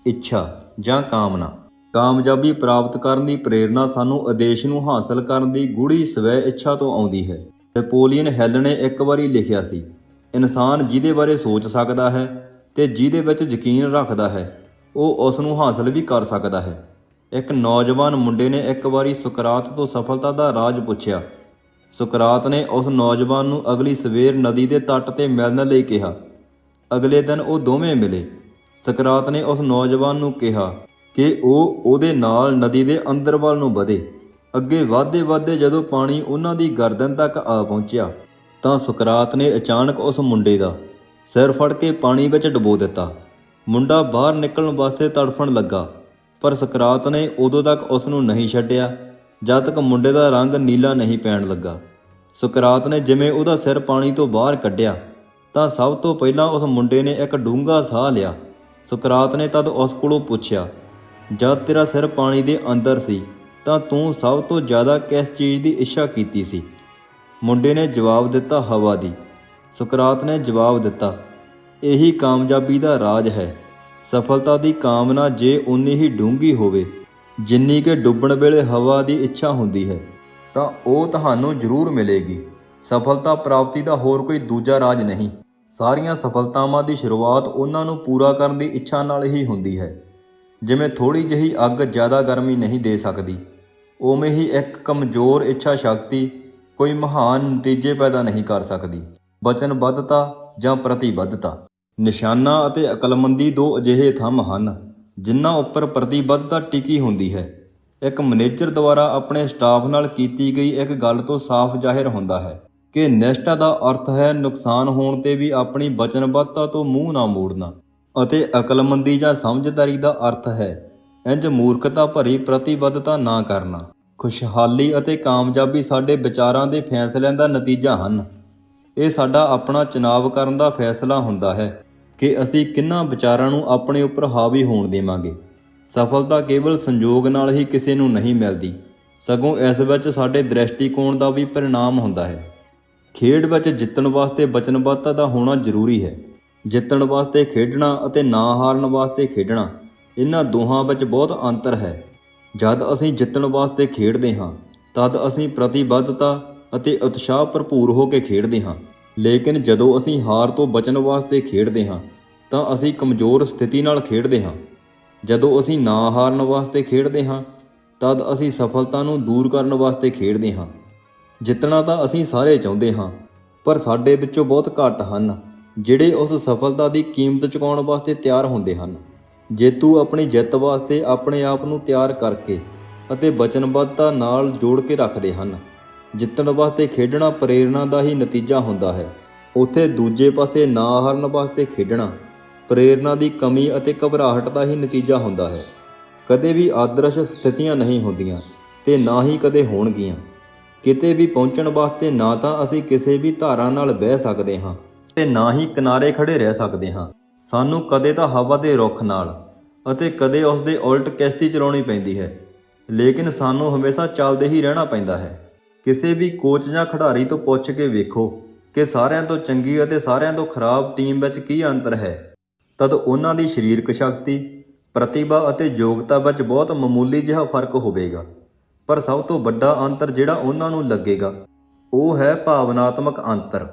[SPEAKER 1] ਇੱਛਾ ਜਾਂ ਕਾਮਨਾ। ਕਾਮਯਾਬੀ ਪ੍ਰਾਪਤ ਕਰਨ ਦੀ ਪ੍ਰੇਰਨਾ ਸਾਨੂੰ ਉਦੇਸ਼ ਨੂੰ ਹਾਸਲ ਕਰਨ ਦੀ ਗੂੜ੍ਹੀ ਸਵੈ ਇੱਛਾ ਤੋਂ ਆਉਂਦੀ ਹੈ। ਨੈਪੋਲੀਅਨ ਹਿੱਲ ਨੇ ਇੱਕ ਵਾਰੀ ਲਿਖਿਆ ਸੀ, ਇਨਸਾਨ ਜਿਹਦੇ ਬਾਰੇ ਸੋਚ ਸਕਦਾ ਹੈ ਤੇ ਜਿਹਦੇ ਵਿੱਚ ਯਕੀਨ ਰੱਖਦਾ ਹੈ, ਉਹ ਉਸ ਨੂੰ ਹਾਸਲ ਵੀ ਕਰ ਸਕਦਾ ਹੈ। ਇੱਕ ਨੌਜਵਾਨ ਮੁੰਡੇ ਨੇ ਇੱਕ ਵਾਰੀ ਸੁਕਰਾਤ ਤੋਂ ਸਫਲਤਾ ਦਾ ਰਾਜ਼ ਪੁੱਛਿਆ। ਸੁਕਰਾਤ ਨੇ ਉਸ ਨੌਜਵਾਨ ਨੂੰ ਅਗਲੀ ਸਵੇਰ ਨਦੀ ਦੇ ਤੱਟ 'ਤੇ ਮਿਲਣ ਲਈ ਕਿਹਾ। ਅਗਲੇ ਦਿਨ ਉਹ ਦੋਵੇਂ ਮਿਲੇ। ਸੁਕਰਾਤ ਨੇ ਉਸ ਨੌਜਵਾਨ ਨੂੰ ਕਿਹਾ ਕਿ ਉਹ ਉਹਦੇ ਨਾਲ ਨਦੀ ਦੇ ਅੰਦਰ ਵੱਲ ਨੂੰ ਵਧੇ। ਅੱਗੇ ਵਧਦੇ ਜਦੋਂ ਪਾਣੀ ਉਹਨਾਂ ਦੀ ਗਰਦਨ ਤੱਕ ਆ ਪਹੁੰਚਿਆ ਤਾਂ ਸੁਕਰਾਤ ਨੇ ਅਚਾਨਕ ਉਸ ਮੁੰਡੇ ਦਾ ਸਿਰ ਫੜ ਕੇ ਪਾਣੀ ਵਿੱਚ ਡੁਬੋ ਦਿੱਤਾ। ਮੁੰਡਾ ਬਾਹਰ ਨਿਕਲਣ ਵਾਸਤੇ ਤੜਫਣ ਲੱਗਾ, ਪਰ ਸੁਕਰਾਤ ਨੇ ਉਦੋਂ ਤੱਕ ਉਸ ਨੂੰ ਨਹੀਂ ਛੱਡਿਆ ਜਦ ਤੱਕ ਮੁੰਡੇ ਦਾ ਰੰਗ ਨੀਲਾ ਨਹੀਂ ਪੈਣ ਲੱਗਾ। ਸੁਕਰਾਤ ਨੇ ਜਿਵੇਂ ਉਹਦਾ ਸਿਰ ਪਾਣੀ ਤੋਂ ਬਾਹਰ ਕੱਢਿਆ ਤਾਂ ਸਭ ਤੋਂ ਪਹਿਲਾਂ ਉਸ ਮੁੰਡੇ ਨੇ ਇੱਕ ਡੂੰਘਾ ਸਾਹ ਲਿਆ। ਸੁਕਰਾਤ ਨੇ ਤਦ ਉਸ ਕੋਲੋਂ ਪੁੱਛਿਆ, ਜਦ ਤੇਰਾ ਸਿਰ ਪਾਣੀ ਦੇ ਅੰਦਰ ਸੀ ਤਾਂ ਤੂੰ ਸਭ ਤੋਂ ਜ਼ਿਆਦਾ ਕਿਸ ਚੀਜ਼ ਦੀ ਇੱਛਾ ਕੀਤੀ ਸੀ? ਮੁੰਡੇ ਨੇ ਜਵਾਬ ਦਿੱਤਾ, ਹਵਾ ਦੀ। ਸੁਕਰਾਤ ਨੇ ਜਵਾਬ ਦਿੱਤਾ, ਇਹੀ ਕਾਮਯਾਬੀ ਦਾ ਰਾਜ ਹੈ। ਸਫਲਤਾ ਦੀ ਕਾਮਨਾ ਜੇ ਉਨੀ ਹੀ ਡੂੰਘੀ ਹੋਵੇ ਜਿੰਨੀ ਕਿ ਡੁੱਬਣ ਵੇਲੇ ਹਵਾ ਦੀ ਇੱਛਾ ਹੁੰਦੀ ਹੈ। ਤਾਂ ਉਹ ਤੁਹਾਨੂੰ ਜ਼ਰੂਰ ਮਿਲੇਗੀ। ਸਫਲਤਾ ਪ੍ਰਾਪਤੀ ਦਾ ਹੋਰ ਕੋਈ ਦੂਜਾ ਰਾਜ ਨਹੀਂ। ਸਾਰੀਆਂ ਸਫਲਤਾਵਾਂ ਦੀ ਸ਼ੁਰੂਆਤ ਉਹਨਾਂ ਨੂੰ ਪੂਰਾ ਕਰਨ ਦੀ ਇੱਛਾ ਨਾਲ ਹੀ ਹੁੰਦੀ ਹੈ। ਜਿਵੇਂ ਥੋੜ੍ਹੀ ਜਿਹੀ ਅੱਗ ਜ਼ਿਆਦਾ ਗਰਮੀ ਨਹੀਂ ਦੇ ਸਕਦੀ, ਉਵੇਂ ਹੀ ਇੱਕ ਕਮਜ਼ੋਰ ਇੱਛਾ ਸ਼ਕਤੀ ਕੋਈ ਮਹਾਨ ਨਤੀਜੇ ਪੈਦਾ ਨਹੀਂ ਕਰ ਸਕਦੀ। ਵਚਨਬੱਧਤਾ ਜਾਂ ਪ੍ਰਤੀਬੱਧਤਾ। ਨਿਸ਼ਾਨਾ ਅਤੇ ਅਕਲਮੰਦੀ ਦੋ ਅਜਿਹੇ ਥੰਮ ਹਨ ਜਿਨ੍ਹਾਂ ਉੱਪਰ ਪ੍ਰਤੀਬੱਧਤਾ ਟਿਕੀ ਹੁੰਦੀ ਹੈ। ਇੱਕ ਮੈਨੇਜਰ ਦੁਆਰਾ ਆਪਣੇ ਸਟਾਫ ਨਾਲ ਕੀਤੀ ਗਈ ਇੱਕ ਗੱਲ ਤੋਂ ਸਾਫ਼ ਜ਼ਾਹਿਰ ਹੁੰਦਾ ਹੈ ਕਿ ਨਿਸ਼ਠਾ ਦਾ ਅਰਥ ਹੈ ਨੁਕਸਾਨ ਹੋਣ 'ਤੇ ਵੀ ਆਪਣੀ ਵਚਨਬੱਧਤਾ ਤੋਂ ਮੂੰਹ ਨਾ ਮੋੜਨਾ, ਅਤੇ ਅਕਲਮੰਦੀ ਜਾਂ ਸਮਝਦਾਰੀ ਦਾ ਅਰਥ ਹੈ ਇੰਝ ਮੂਰਖਤਾ ਭਰੀ ਪ੍ਰਤੀਬੱਧਤਾ ਨਾ ਕਰਨਾ। ਖੁਸ਼ਹਾਲੀ ਅਤੇ ਕਾਮਯਾਬੀ ਸਾਡੇ ਵਿਚਾਰਾਂ ਦੇ ਫੈਸਲਿਆਂ ਦਾ ਨਤੀਜਾ ਹਨ। ਇਹ ਸਾਡਾ ਆਪਣਾ ਚੁਣਾਵ ਕਰਨ ਦਾ ਫੈਸਲਾ ਹੁੰਦਾ ਹੈ ਕਿ ਅਸੀਂ ਕਿਹਨਾਂ ਵਿਚਾਰਾਂ ਨੂੰ ਆਪਣੇ ਉੱਪਰ ਹਾਵੀ ਹੋਣ ਦੇਵਾਂਗੇ। ਸਫਲਤਾ ਕੇਵਲ ਸੰਯੋਗ ਨਾਲ ਹੀ ਕਿਸੇ ਨੂੰ ਨਹੀਂ ਮਿਲਦੀ, ਸਗੋਂ ਇਸ ਵਿੱਚ ਸਾਡੇ ਦ੍ਰਿਸ਼ਟੀਕੋਣ ਦਾ ਵੀ ਪਰਿਣਾਮ ਹੁੰਦਾ ਹੈ। ਖੇਡ ਵਿੱਚ ਜਿੱਤਣ ਵਾਸਤੇ ਵਚਨਬੱਧਤਾ ਦਾ ਹੋਣਾ ਜ਼ਰੂਰੀ ਹੈ। ਜਿੱਤਣ ਵਾਸਤੇ ਖੇਡਣਾ ਅਤੇ ਨਾ ਹਾਰਨ ਵਾਸਤੇ ਖੇਡਣਾ, ਇਹਨਾਂ ਦੋਹਾਂ ਵਿੱਚ ਬਹੁਤ ਅੰਤਰ ਹੈ। ਜਦ ਅਸੀਂ ਜਿੱਤਣ ਵਾਸਤੇ ਖੇਡਦੇ ਹਾਂ ਤਦ ਅਸੀਂ ਪ੍ਰਤੀਬੱਧਤਾ ਅਤੇ ਉਤਸ਼ਾਹ ਭਰਪੂਰ ਹੋ ਕੇ ਖੇਡਦੇ ਹਾਂ, ਲੇਕਿਨ ਜਦੋਂ ਅਸੀਂ ਹਾਰ ਤੋਂ ਬਚਣ ਵਾਸਤੇ ਖੇਡਦੇ ਹਾਂ ਤਾਂ ਅਸੀਂ ਕਮਜ਼ੋਰ ਸਥਿਤੀ ਨਾਲ ਖੇਡਦੇ ਹਾਂ। ਜਦੋਂ ਅਸੀਂ ਨਾ ਹਾਰਨ ਵਾਸਤੇ ਖੇਡਦੇ ਹਾਂ ਤਦ ਅਸੀਂ ਸਫਲਤਾ ਨੂੰ ਦੂਰ ਕਰਨ ਵਾਸਤੇ ਖੇਡਦੇ ਹਾਂ। ਜਿੱਤਣਾ ਤਾਂ ਅਸੀਂ ਸਾਰੇ ਚਾਹੁੰਦੇ ਹਾਂ, ਪਰ ਸਾਡੇ ਵਿੱਚੋਂ ਬਹੁਤ ਘੱਟ ਹਨ ਜਿਹੜੇ ਉਸ ਸਫਲਤਾ ਦੀ ਕੀਮਤ ਚੁਕਾਉਣ ਵਾਸਤੇ ਤਿਆਰ ਹੁੰਦੇ ਹਨ। ਜੇਤੂ ਆਪਣੀ ਜਿੱਤ ਵਾਸਤੇ ਆਪਣੇ ਆਪ ਨੂੰ ਤਿਆਰ ਕਰਕੇ ਅਤੇ ਵਚਨਬੱਧਤਾ ਨਾਲ ਜੋੜ ਕੇ ਰੱਖਦੇ ਹਨ। ਜਿੱਤਣ ਵਾਸਤੇ ਖੇਡਣਾ ਪ੍ਰੇਰਣਾ ਦਾ ਹੀ ਨਤੀਜਾ ਹੁੰਦਾ ਹੈ, ਉੱਥੇ ਦੂਜੇ ਪਾਸੇ ਨਾ ਹਾਰਨ ਵਾਸਤੇ ਖੇਡਣਾ ਪ੍ਰੇਰਣਾ ਦੀ ਕਮੀ ਅਤੇ ਘਬਰਾਹਟ ਦਾ ਹੀ ਨਤੀਜਾ ਹੁੰਦਾ ਹੈ। ਕਦੇ ਵੀ ਆਦਰਸ਼ ਸਥਿਤੀਆਂ ਨਹੀਂ ਹੁੰਦੀਆਂ ਤੇ ਨਾ ਹੀ ਕਦੇ ਹੋਣਗੀਆਂ। ਕਿਤੇ ਵੀ ਪਹੁੰਚਣ ਵਾਸਤੇ ਨਾ ਤਾਂ ਅਸੀਂ ਕਿਸੇ ਵੀ ਧਾਰਾ ਨਾਲ ਵਹਿ ਸਕਦੇ ਹਾਂ ਤੇ ਨਾ ਹੀ ਕਿਨਾਰੇ ਖੜੇ ਰਹਿ ਸਕਦੇ ਹਾਂ। ਸਾਨੂੰ ਕਦੇ ਤਾਂ ਹਵਾ ਦੇ ਰੁੱਖ ਨਾਲ ਅਤੇ ਕਦੇ ਉਸ ਦੇ ਉਲਟ ਕਿਸ਼ਤੀ ਚਲਾਉਣੀ ਪੈਂਦੀ ਹੈ, ਲੇਕਿਨ ਸਾਨੂੰ ਹਮੇਸ਼ਾ ਚੱਲਦੇ ਹੀ ਰਹਿਣਾ ਪੈਂਦਾ ਹੈ। ਕਿਸੇ ਵੀ ਕੋਚ ਜਾਂ ਖਿਡਾਰੀ ਤੋਂ ਪੁੱਛ ਕੇ ਵੇਖੋ ਕਿ ਸਾਰਿਆਂ ਤੋਂ ਚੰਗੀ ਅਤੇ ਸਾਰਿਆਂ ਤੋਂ ਖਰਾਬ ਟੀਮ ਵਿੱਚ ਕੀ ਅੰਤਰ ਹੈ, ਤਦ ਉਹਨਾਂ ਦੀ ਸਰੀਰਕ ਸ਼ਕਤੀ, ਪ੍ਰਤਿਭਾ ਅਤੇ ਯੋਗਤਾ ਵਿੱਚ ਬਹੁਤ ਮਾਮੂਲੀ ਜਿਹਾ ਫਰਕ ਹੋਵੇਗਾ। ਪਰ ਸਭ ਤੋਂ ਵੱਡਾ ਅੰਤਰ ਜਿਹੜਾ ਉਹਨਾਂ ਨੂੰ ਲੱਗੇਗਾ ਉਹ ਹੈ ਭਾਵਨਾਤਮਕ ਅੰਤਰ।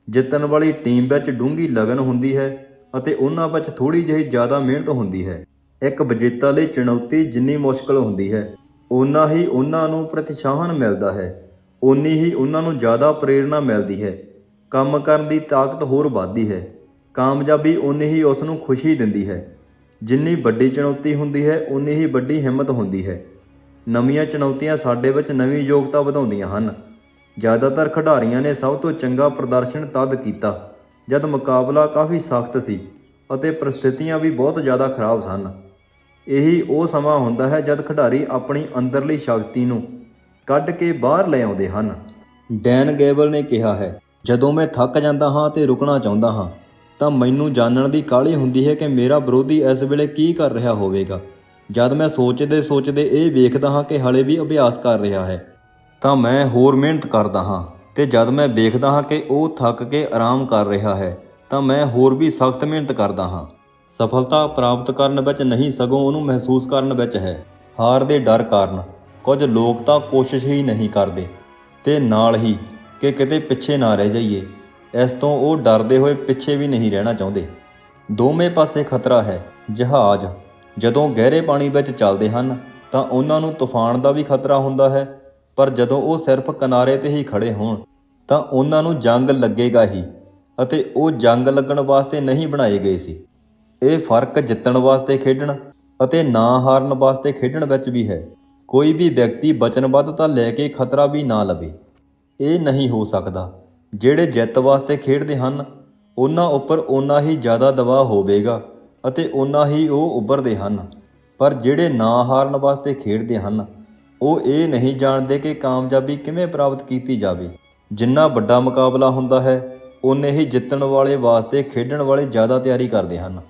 [SPEAKER 1] ਜਿੱਤਣ ਵਾਲੀ ਟੀਮ ਵਿੱਚ ਡੂੰਘੀ ਲਗਨ ਹੁੰਦੀ ਹੈ ਅਤੇ ਉਹਨਾਂ ਵਿੱਚ ਥੋੜ੍ਹੀ ਜਿਹੀ ਜ਼ਿਆਦਾ ਮਿਹਨਤ ਹੁੰਦੀ ਹੈ। ਇੱਕ ਵਿਜੇਤਾ ਲਈ ਚੁਣੌਤੀ ਜਿੰਨੀ ਮੁਸ਼ਕਲ ਹੁੰਦੀ ਹੈ, ਓਨਾ ਹੀ ਉਹਨਾਂ ਨੂੰ ਪ੍ਰਤਿਸ਼ਾਹਨ ਮਿਲਦਾ ਹੈ, ਓਨੀ ਹੀ ਉਹਨਾਂ ਨੂੰ ਜ਼ਿਆਦਾ ਪ੍ਰੇਰਣਾ ਮਿਲਦੀ ਹੈ। ਕੰਮ ਕਰਨ ਦੀ ਤਾਕਤ ਹੋਰ ਵੱਧਦੀ ਹੈ। ਕਾਮਯਾਬੀ ਓਨੀ ਹੀ ਉਸ ਨੂੰ ਖੁਸ਼ੀ ਦਿੰਦੀ ਹੈ। ਜਿੰਨੀ ਵੱਡੀ ਚੁਣੌਤੀ ਹੁੰਦੀ ਹੈ ਓਨੀ ਹੀ ਵੱਡੀ ਹਿੰਮਤ ਹੁੰਦੀ ਹੈ। ਨਵੀਆਂ ਚੁਣੌਤੀਆਂ ਸਾਡੇ ਵਿੱਚ ਨਵੀਂ ਯੋਗਤਾ ਵਧਾਉਂਦੀਆਂ ਹਨ। ਜ਼ਿਆਦਾਤਰ ਖਿਡਾਰੀਆਂ ਨੇ ਸਭ ਤੋਂ ਚੰਗਾ ਪ੍ਰਦਰਸ਼ਨ ਤਦ ਕੀਤਾ ਜਦ ਮੁਕਾਬਲਾ ਕਾਫੀ ਸਖਤ ਸੀ ਅਤੇ ਪ੍ਰਸਥਿਤੀਆਂ ਵੀ ਬਹੁਤ ਜ਼ਿਆਦਾ ਖਰਾਬ ਸਨ। ਇਹੀ ਉਹ ਸਮਾਂ ਹੁੰਦਾ ਹੈ ਜਦ ਖਿਡਾਰੀ ਆਪਣੀ ਅੰਦਰਲੀ ਸ਼ਕਤੀ ਨੂੰ ਕੱਢ ਕੇ ਬਾਹਰ ਲੈ ਆਉਂਦੇ ਹਨ। ਡੈਨ ਗੇਬਲ ਨੇ ਕਿਹਾ ਹੈ, ਜਦੋਂ ਮੈਂ ਥੱਕ ਜਾਂਦਾ ਹਾਂ ਤੇ ਰੁਕਣਾ ਚਾਹੁੰਦਾ ਹਾਂ ਤਾਂ ਮੈਨੂੰ ਜਾਣਨ ਦੀ ਕਾਹਲੀ ਹੁੰਦੀ ਹੈ ਕਿ ਮੇਰਾ ਵਿਰੋਧੀ ਇਸ ਵੇਲੇ ਕੀ ਕਰ ਰਿਹਾ ਹੋਵੇਗਾ। ਜਦ ਮੈਂ ਸੋਚਦੇ ਇਹ ਵੇਖਦਾ ਹਾਂ ਕਿ ਹਲੇ ਵੀ ਅਭਿਆਸ ਕਰ ਰਿਹਾ ਹੈ ਤਾਂ ਮੈਂ ਹੋਰ ਮਿਹਨਤ ਕਰਦਾ ਹਾਂ, ਤੇ ਜਦ ਮੈਂ ਵੇਖਦਾ ਹਾਂ ਕਿ ਉਹ ਥੱਕ ਕੇ ਆਰਾਮ ਕਰ ਰਿਹਾ ਹੈ ਤਾਂ ਮੈਂ ਹੋਰ ਵੀ ਸਖਤ ਮਿਹਨਤ ਕਰਦਾ ਹਾਂ। ਸਫਲਤਾ ਪ੍ਰਾਪਤ ਕਰਨ ਵਿੱਚ ਨਹੀਂ, ਸਗੋਂ ਉਹਨੂੰ ਮਹਿਸੂਸ ਕਰਨ ਵਿੱਚ ਹੈ। ਹਾਰ ਦੇ ਡਰ ਕਾਰਨ ਕੁਝ ਲੋਕ ਤਾਂ ਕੋਸ਼ਿਸ਼ ਹੀ ਨਹੀਂ ਕਰਦੇ ਤੇ ਨਾਲ ਹੀ ਕਿ ਕਿਤੇ ਪਿੱਛੇ ਨਾ ਰਹਿ ਜਾਈਏ, ਇਸ ਤੋਂ ਉਹ ਡਰਦੇ ਹੋਏ ਪਿੱਛੇ ਵੀ ਨਹੀਂ ਰਹਿਣਾ ਚਾਹੁੰਦੇ। ਦੋਵੇਂ ਪਾਸੇ ਖਤਰਾ ਹੈ। ਜਹਾਜ਼ ਜਦੋਂ ਗਹਿਰੇ ਪਾਣੀ ਵਿੱਚ ਚੱਲਦੇ ਹਨ ਤਾਂ ਉਹਨਾਂ ਨੂੰ ਤੂਫਾਨ ਦਾ ਵੀ ਖਤਰਾ ਹੁੰਦਾ ਹੈ, ਪਰ ਜਦੋਂ ਉਹ ਸਿਰਫ ਕਿਨਾਰੇ 'ਤੇ ਹੀ ਖੜੇ ਹੋਣ ਤਾਂ ਉਹਨਾਂ ਨੂੰ ਜੰਗ ਲੱਗੇਗਾ ਹੀ, ਅਤੇ ਉਹ ਜੰਗ ਲੱਗਣ ਵਾਸਤੇ ਨਹੀਂ ਬਣਾਏ ਗਏ ਸੀ। ਇਹ ਫਰਕ ਜਿੱਤਣ ਵਾਸਤੇ ਖੇਡਣ ਅਤੇ ਨਾ ਹਾਰਨ ਵਾਸਤੇ ਖੇਡਣ ਵਿੱਚ ਵੀ ਹੈ। ਕੋਈ ਵੀ ਵਿਅਕਤੀ ਵਚਨਬੱਧਤਾ ਲੈ ਕੇ ਖਤਰਾ ਵੀ ਨਾ ਲਵੇ। ਇਹ ਨਹੀਂ ਹੋ ਸਕਦਾ। ਜਿਹੜੇ ਜਿੱਤ ਵਾਸਤੇ ਖੇਡਦੇ ਹਨ ਉਹਨਾਂ ਉੱਪਰ ਓਨਾ ਹੀ ਜ਼ਿਆਦਾ ਦਬਾਅ ਹੋਵੇਗਾ ਅਤੇ ਓਨਾ ਹੀ ਉਹ ਉੱਭਰਦੇ ਹਨ, ਪਰ ਜਿਹੜੇ ਨਾ ਹਾਰਨ ਵਾਸਤੇ ਖੇਡਦੇ ਹਨ ਉਹ ਇਹ ਨਹੀਂ ਜਾਣਦੇ ਕਿ ਕਾਮਯਾਬੀ ਕਿਵੇਂ ਪ੍ਰਾਪਤ ਕੀਤੀ ਜਾਵੇ। ਜਿੰਨਾ ਵੱਡਾ ਮੁਕਾਬਲਾ ਹੁੰਦਾ ਹੈ ਓਨੇ ਹੀ ਜਿੱਤਣ ਵਾਲੇ ਵਾਸਤੇ ਖੇਡਣ ਵਾਲੇ ਜ਼ਿਆਦਾ ਤਿਆਰੀ ਕਰਦੇ ਹਨ।